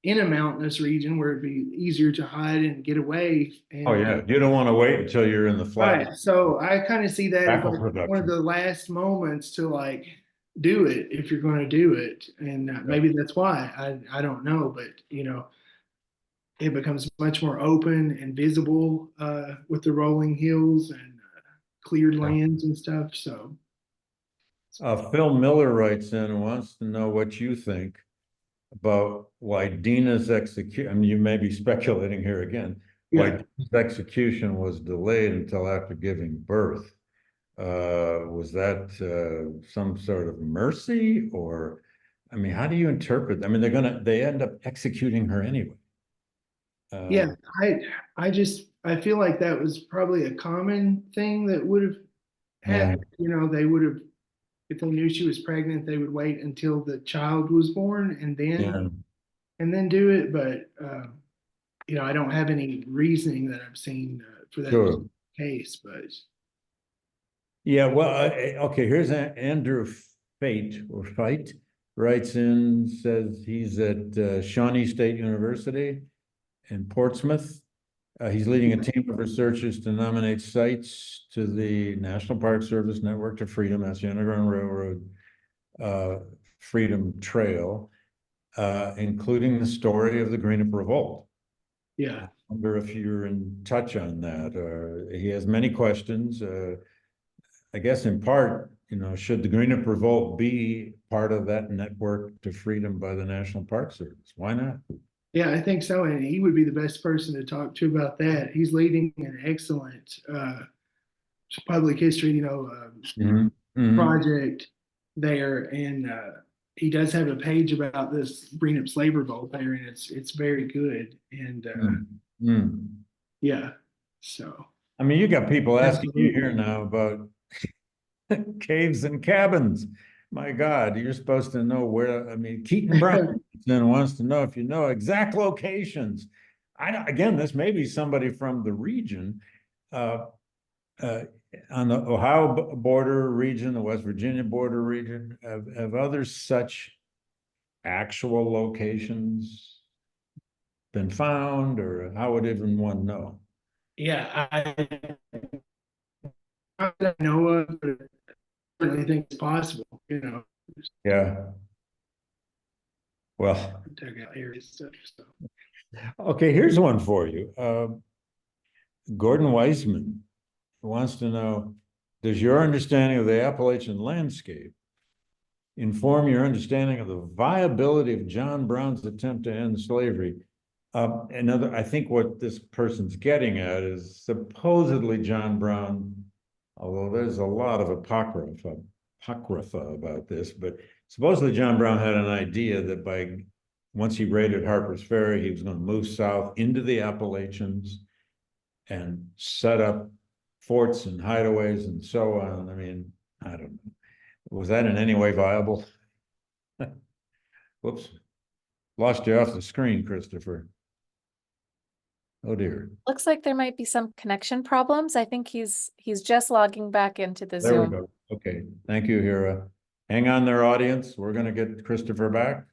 in a mountainous region where it'd be easier to hide and get away. Oh, And yeah. You don't want to wait until you're in the flat. right. So I kind of see that as Apple like one of production. the last moments to like do it if you're going to do it. And maybe that's why I don't know, but it becomes much more open and visible with the rolling hills and cleared lands and stuff. So Phil Miller writes in and wants to know what you think about why Dina's execution. I mean, you may be speculating here again. Why yeah, Dina's execution was delayed until after giving birth. Was that some sort of mercy, or, I mean, how do you interpret? I mean, they end up executing her anyway. yeah. I feel like that was probably a common thing that would have Yeah, happened. They would have, if they knew she was pregnant, they would wait until the child was born yeah, and then do it. But I don't have any reasoning that I've seen for that sure. case. But Yeah, well, okay, here's Andrew Fight writes in, says he's at Shawnee State University in Portsmouth. He's leading a team of researchers to nominate sites to the National Park Service Network to Freedom, that's the Underground Railroad Freedom Trail, including the story of the Greenup Revolt. yeah, I wonder if you're in touch on that. He has many questions. I guess in part, should the Greenup Revolt be part of that network to freedom by the National Park Service? Why not? yeah, I think so. And he would be the best person to talk to about that. He's leading an excellent public history, Mhm. Mhm. project there, and he does have a page about this Greenup slave revolt there, and it's very good. And Mhm. yeah, so I mean, you got people asking you here absolutely, now about caves and cabins. My God, you're supposed to know where. I mean, Keaton Brown then wants to know if you know exact locations. Again, this may be somebody from the region, uh, uh, on the Ohio border region, the West Virginia border region. Have other such actual locations been found, or how would even one know? yeah, I don't know of, but I certainly think it's possible. Yeah. Well, Check out areas stuff. So okay, here's one for you. Gordon Weisman wants to know, does your understanding of the Appalachian landscape inform your understanding of the viability of John Brown's attempt to end slavery? I think what this person's getting at is supposedly John Brown, although there's a lot of apocrypha about this, but supposedly John Brown had an idea that once he raided Harper's Ferry, he was going to move south into the Appalachians and set up forts and hideaways and so on. I mean, I don't know. Was that in any way viable? Whoops. Lost you off the screen, Christopher. Oh dear. Looks like there might be some connection problems. I think he's just logging back into the There we Zoom. go. Okay. Thank you, Hira. Hang on there, audience. We're going to get Christopher back.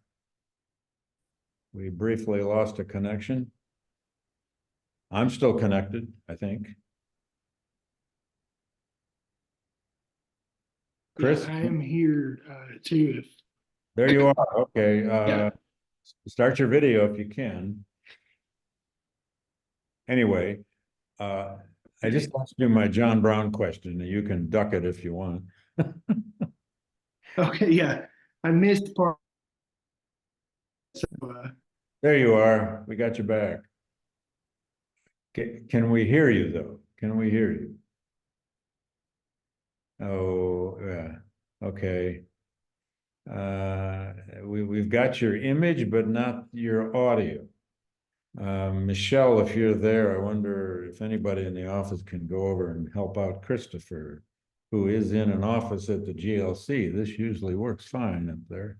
We briefly lost a connection. I'm still connected, I think. Chris, yeah, I am here too. there you are. Okay. Yeah, Start your video if you can. Anyway, I just want to do my John Brown question. You can duck it if you want. okay, yeah, I missed part. So There you are. We got you back. Can we hear you though? Can we hear you? Oh, yeah, okay. We've got your image, but not your audio. Michelle, if you're there, I wonder if anybody in the office can go over and help out Christopher, who is in an office at the GLC. This usually works fine up there.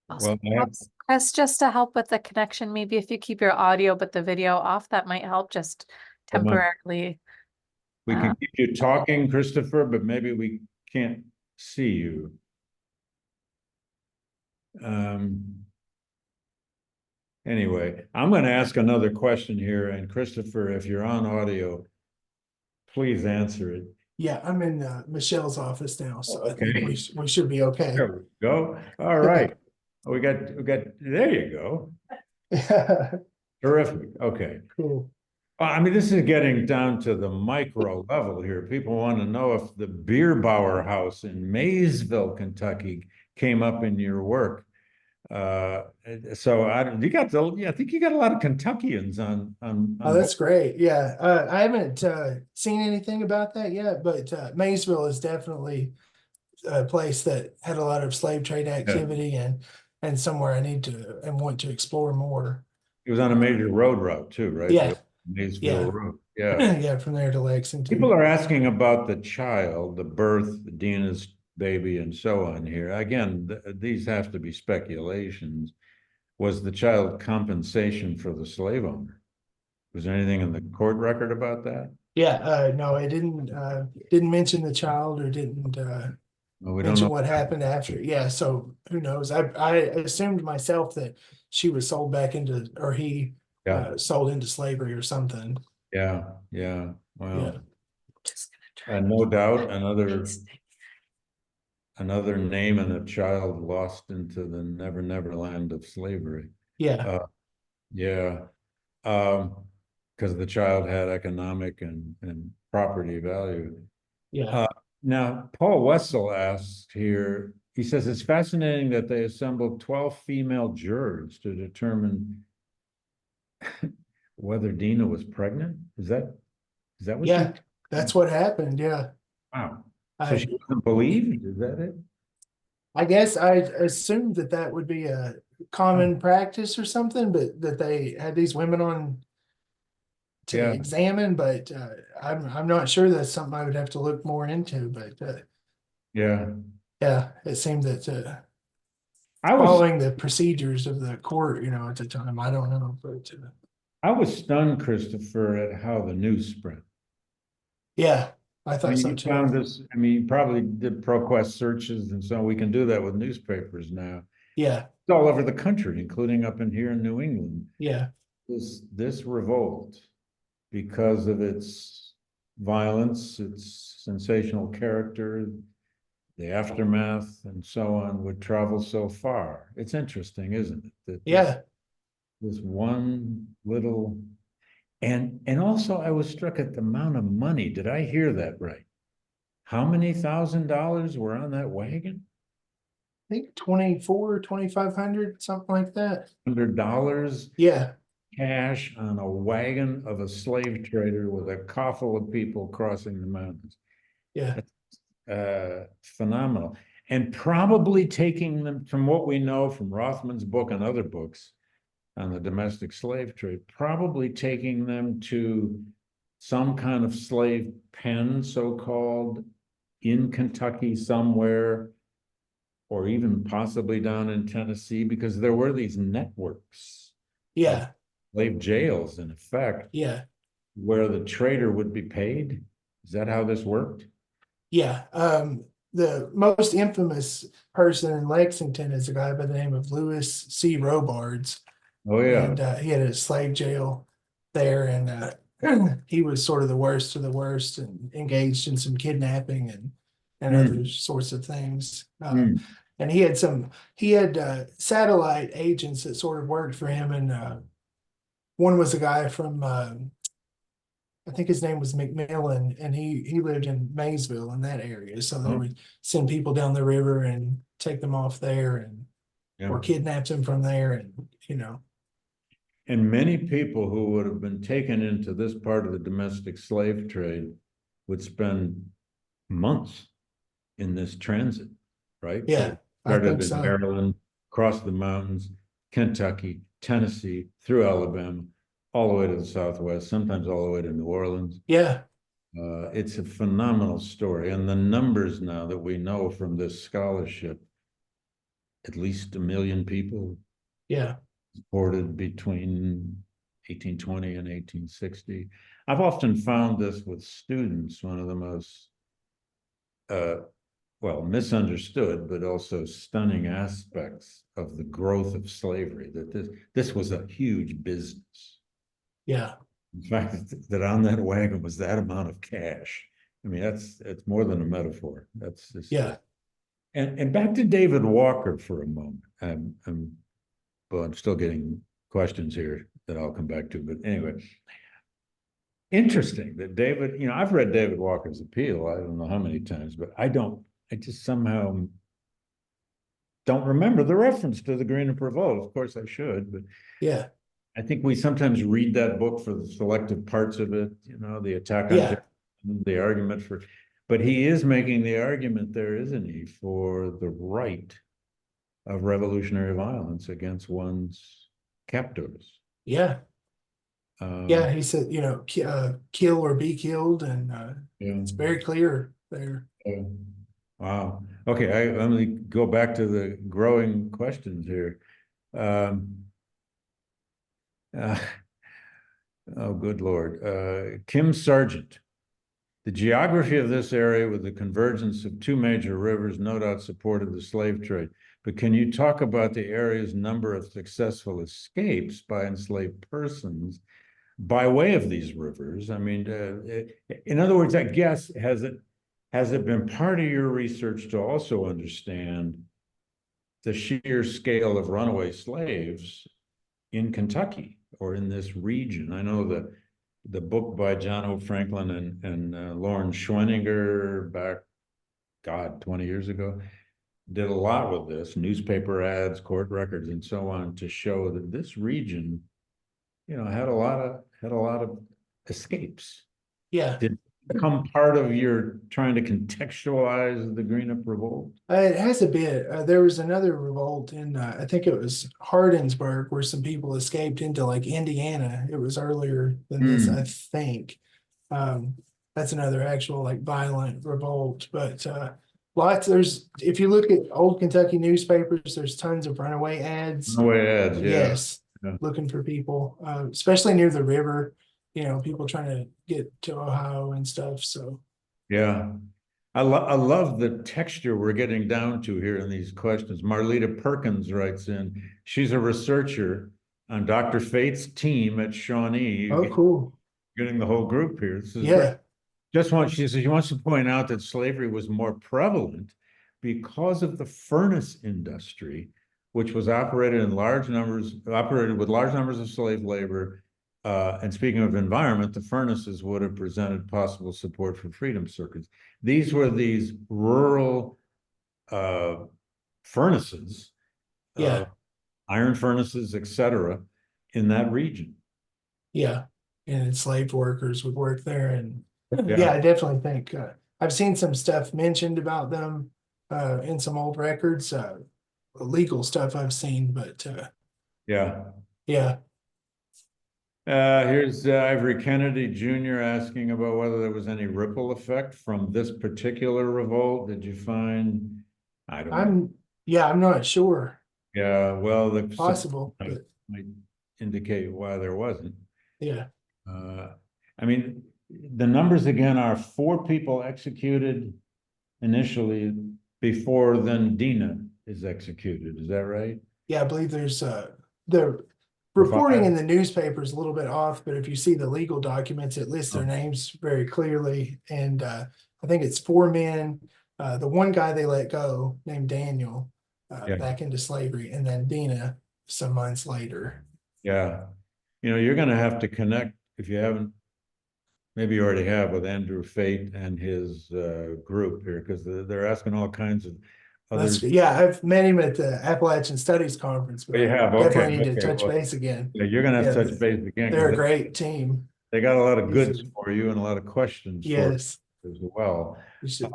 Well, Perhaps, Chris, just to help with the connection, maybe if you keep your audio but the video off, that might help just temporarily. we can keep you talking, Christopher, but maybe we can't see you. Anyway, I'm going to ask another question here, and Christopher, if you're on audio, please answer it. Yeah, I'm in Michelle's office now, so I think Okay. we should be okay. There we go. All right. We got, there you go. Terrific. Okay. Cool. I mean, this is getting down to the micro level here. People want to know if the Bierbauer House in Maysville, Kentucky came up in your work. So I think you got a lot of Kentuckians on. Oh, that's great. Yeah, I haven't seen anything about that yet, but Maysville is definitely a place that had a lot of slave trade activity and somewhere I need to and want to explore more. It was on a major road route too, right? Yeah. Maysville Road. Yeah. Yeah, from there to Lexington. People are asking about the child, the birth, Dina's baby, and so on here. Again, these have to be speculations. Was the child compensation for the slave owner? Was there anything in the court record about that? Yeah, no, it didn't mention the child or didn't Well, we don't mention know. what happened after. Yeah, so who knows? I assumed myself that she was sold back into, or he Yeah, sold into slavery or something. yeah. Yeah. Well, no doubt another name and a child lost into the never land of slavery. Yeah. Yeah. Because the child had economic and property value. Yeah. Now, Paul Wessel asked here, he says, it's fascinating that they assembled 12 female jurors to determine whether Dina was pregnant. Is that what? Yeah, that's what happened. Yeah. Wow. So she wasn't believed? Is that it? I guess I assumed that would be a common practice or something, but that they had these women on to examine, but I'm not sure. That's something I would have to look more into, but yeah, it seemed that I was following the procedures of the court, at the time. I don't know, but I was stunned, Christopher, at how the news spread. yeah, I thought so you too. found this, I mean, you probably did ProQuest searches, and so we can do that with newspapers now. Yeah, It's all over the country, including up in here in New England. yeah, This revolt, because of its violence, its sensational character, the aftermath, and so on, would travel so far. It's interesting, isn't it? That this one little, and also I was struck at the amount of money. Did I hear that right? How many $1,000s were on that wagon? I think 2,500, something like that. $100. Yeah. Cash on a wagon of a slave trader with a coffle of people crossing the mountains. Yeah. Phenomenal. And probably taking them, from what we know from Rothman's book and other books on the domestic slave trade, probably taking them to some kind of slave pen, so-called, in Kentucky somewhere, or even possibly down in Tennessee, because there were these networks. Yeah. Slave jails, in effect. Yeah. Where the trader would be paid. Is that how this worked? Yeah. The most infamous person in Lexington is a guy by the name of Lewis C. Robards. Oh yeah. And he had a slave jail there, and he was sort of the worst of the worst, and engaged in some kidnapping and other sorts of things. And he had satellite agents that sort of worked for him, and one was a guy from I think his name was McMillan, and he lived in Maysville in that area. So they would send people down the river and take them off there, and or kidnapped them from there, and And many people who would have been taken into this part of the domestic slave trade would spend months in this transit, right? Yeah, I Started think in so. Maryland, across the mountains, Kentucky, Tennessee, through Alabama, all the way to the Southwest, sometimes all the way to New Orleans. Yeah, It's a phenomenal story. And the numbers now that we know from this scholarship, at least 1 million people yeah, deported between 1820 and 1860. I've often found this with students, one of the most, well, misunderstood, but also stunning aspects of the growth of slavery, that this was a huge business. yeah, In fact, that on that wagon was that amount of cash. I mean, it's more than a metaphor. That's just, yeah. and back to David Walker for a moment. Well, I'm still getting questions here that I'll come back to, but anyway. Interesting that David, I've read David Walker's Appeal, I don't know how many times, but I just somehow don't remember the reference to the Greenup Revolt. Of course I should, but Yeah, I think we sometimes read that book for the selective parts of it, the attack on yeah, Jefferson, the argument for, but he is making the argument there, isn't he, for the right of revolutionary violence against one's captors. yeah. Yeah, he said, kill or be killed, and Yeah. it's very clear there. Wow. Okay, let me go back to the growing questions here. Oh, good Lord. Kim Sargent. The geography of this area with the convergence of two major rivers no doubt supported the slave trade. But can you talk about the area's number of successful escapes by enslaved persons by way of these rivers? I mean, in other words, I guess, has it been part of your research to also understand the sheer scale of runaway slaves in Kentucky or in this region? I know that the book by John O. Franklin and Lauren Schwenninger back, 20 years ago, did a lot with this, newspaper ads, court records, and so on, to show that this region, had a lot of escapes. Yeah, Did it become part of your trying to contextualize the Greenup Revolt? it has a bit. There was another revolt in, I think it was Hardinsburg, where some people escaped into like Indiana. It was earlier than this, I think. That's another actual like violent revolt, but if you look at old Kentucky newspapers, there's tons of runaway ads. Runaway ads, yeah. Yes, Yeah. looking for people, especially near the river, people trying to get to Ohio and stuff, so. Yeah. I love the texture we're getting down to here in these questions. Marlita Perkins writes in, she's a researcher on Dr. Fate's team at Shawnee. Oh, cool. Getting the whole group here. This is Yeah. great. She says she wants to point out that slavery was more prevalent because of the furnace industry, which was operated with large numbers of slave labor. And speaking of environment, the furnaces would have presented possible support for freedom circuits. These were these rural furnaces, Yeah, iron furnaces, etc., in that region. yeah, and enslaved workers would work there, and Yeah. yeah, I definitely think, I've seen some stuff mentioned about them, in some old records, legal stuff I've seen, but, Yeah. yeah. Here's Ivory Kennedy Jr. asking about whether there was any ripple effect from this particular revolt. Did you find? I don't know. I'm not sure. Yeah, well, the Possible, but might indicate why there wasn't. yeah, I mean, the numbers again are 4 people executed initially before then Dina is executed. Is that right? yeah, I believe there's, the reporting in the newspaper is a little bit off, but if you see the legal documents, it lists their names very clearly. And I think it's 4 men. The one guy they let go named Daniel back into slavery, and then Dina some months later. Yeah. You're going to have to connect, if you haven't, maybe you already have, with Andrew Fate and his group here, because they're asking all kinds others? good. Yeah, I've met him at the Appalachian Studies Conference, but Oh, you have? definitely Okay, need to okay, touch well, base again. Yeah, you're gonna have to Yeah, touch base again, They're a because great team. they got a lot of He's goods for you and a lot of questions for Yes, you as well.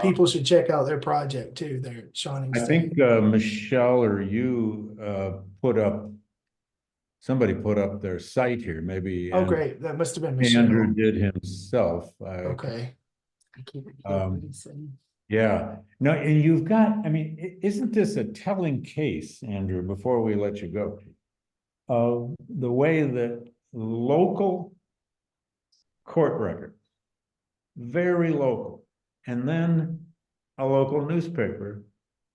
people should check out their project too. They're at Shawnee I State. think Michelle or you somebody put up their site here, maybe. Oh, great. That must have been Michelle. Andrew did himself. Okay. Yeah, no, and you've got, I mean, isn't this a telling case, Andrew, before we let you go? Of the way that local court records, very local, and then a local newspaper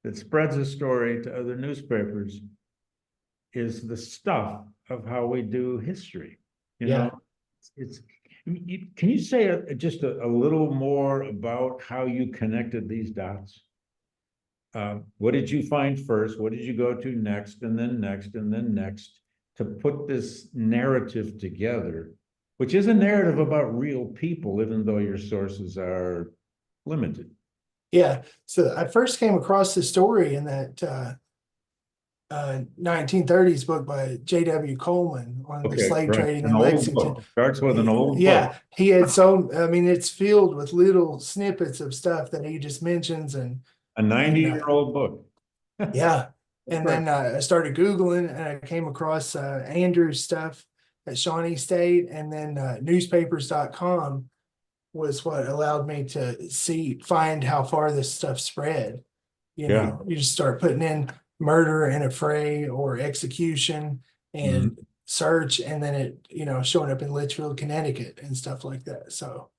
that spreads a story to other newspapers is the stuff of how we do history. You know, it's can you say just a little more about how you connected these dots? What did you find first? What did you go to next, and then next, and then next, to put this narrative together, which is a narrative about real people, even though your sources are limited? Yeah. So I first came across the story in that 1930s book by J.W. Coleman on the slave right. trading An in old Lexington. book. Starts with an old book. Yeah, he had I mean, it's filled with little snippets of stuff that he just mentions, and A 90-year-old book. yeah. And then I started Googling, and I came across Andrew's stuff at Shawnee State, and then newspapers.com was what allowed me to find how far this stuff spread. You know, you just start putting in murder in a fray or execution and search, and then it, showing up in Litchfield, Connecticut and stuff like that. So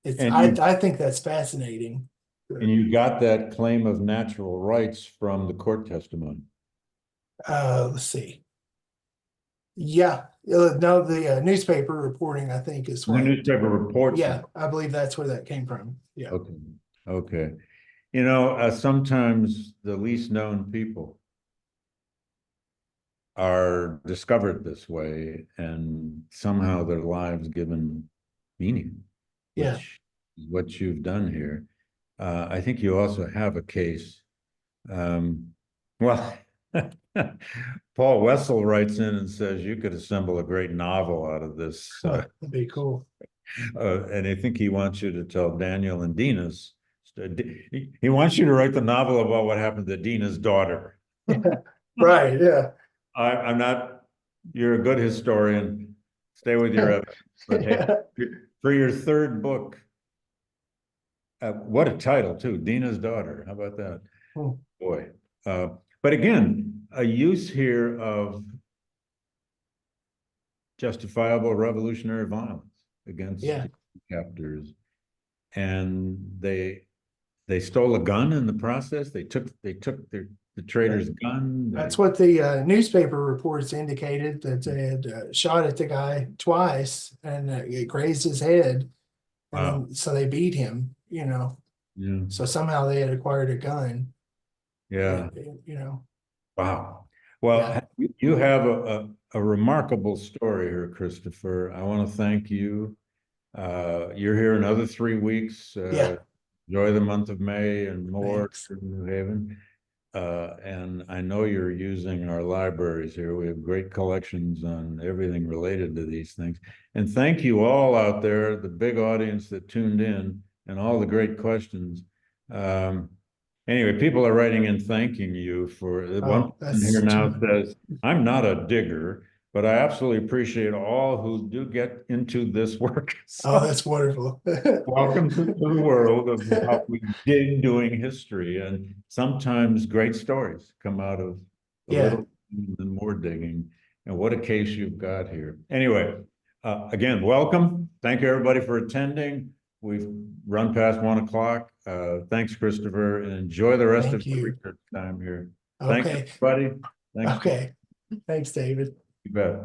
I think that's fascinating. And you got that claim of natural rights from the court testimony. Let's see. Yeah, no, the newspaper reporting, I think, is The what. newspaper reports. Yeah, I believe that's where that came from. Yeah. Okay. Okay. Sometimes the least known people are discovered this way, and somehow their lives given meaning, Yeah. which is what you've done here. I think you also have a case. Well, Paul Wessel writes in and says you could assemble a great novel out of this. That'd be cool. And I think he wants you to tell Daniel and Dina's. He wants you to write the novel about what happened to Dina's daughter. Right. Yeah. I'm not. You're a good historian. Stay with your evidence. But hey, for your third book, what a title too, Dina's daughter. How about that? Boy. But again, a use here of justifiable revolutionary violence against captors, and they stole a gun in the process. They took the trader's gun. That's what the newspaper reports indicated, that they had shot at the guy twice, and it grazed his head. Wow. And so they beat him, Yeah. So somehow they had acquired a gun. Yeah. And, Wow. Well, you have a remarkable story here, Christopher. I want to thank you. You're here another 3 weeks. Enjoy the month of May and more in New Haven. And I know you're using our libraries here. We have great collections on everything related to these things. And thank you all out there, the big audience that tuned in, and all the great questions. Anyway, people are writing in thanking you for one person here now says, I'm not a digger, but I absolutely appreciate all who do get into this work. So, that's wonderful. welcome to the world of how we dig doing history. And sometimes great stories come out of a little and more digging. And what a case you've got here. Anyway, again, welcome. Thank you, everybody, for attending. We've run past 1 o'clock. Thanks, Christopher, and enjoy the rest of your research time here. Thanks, everybody. Thanks. Okay. Thanks, David. You bet.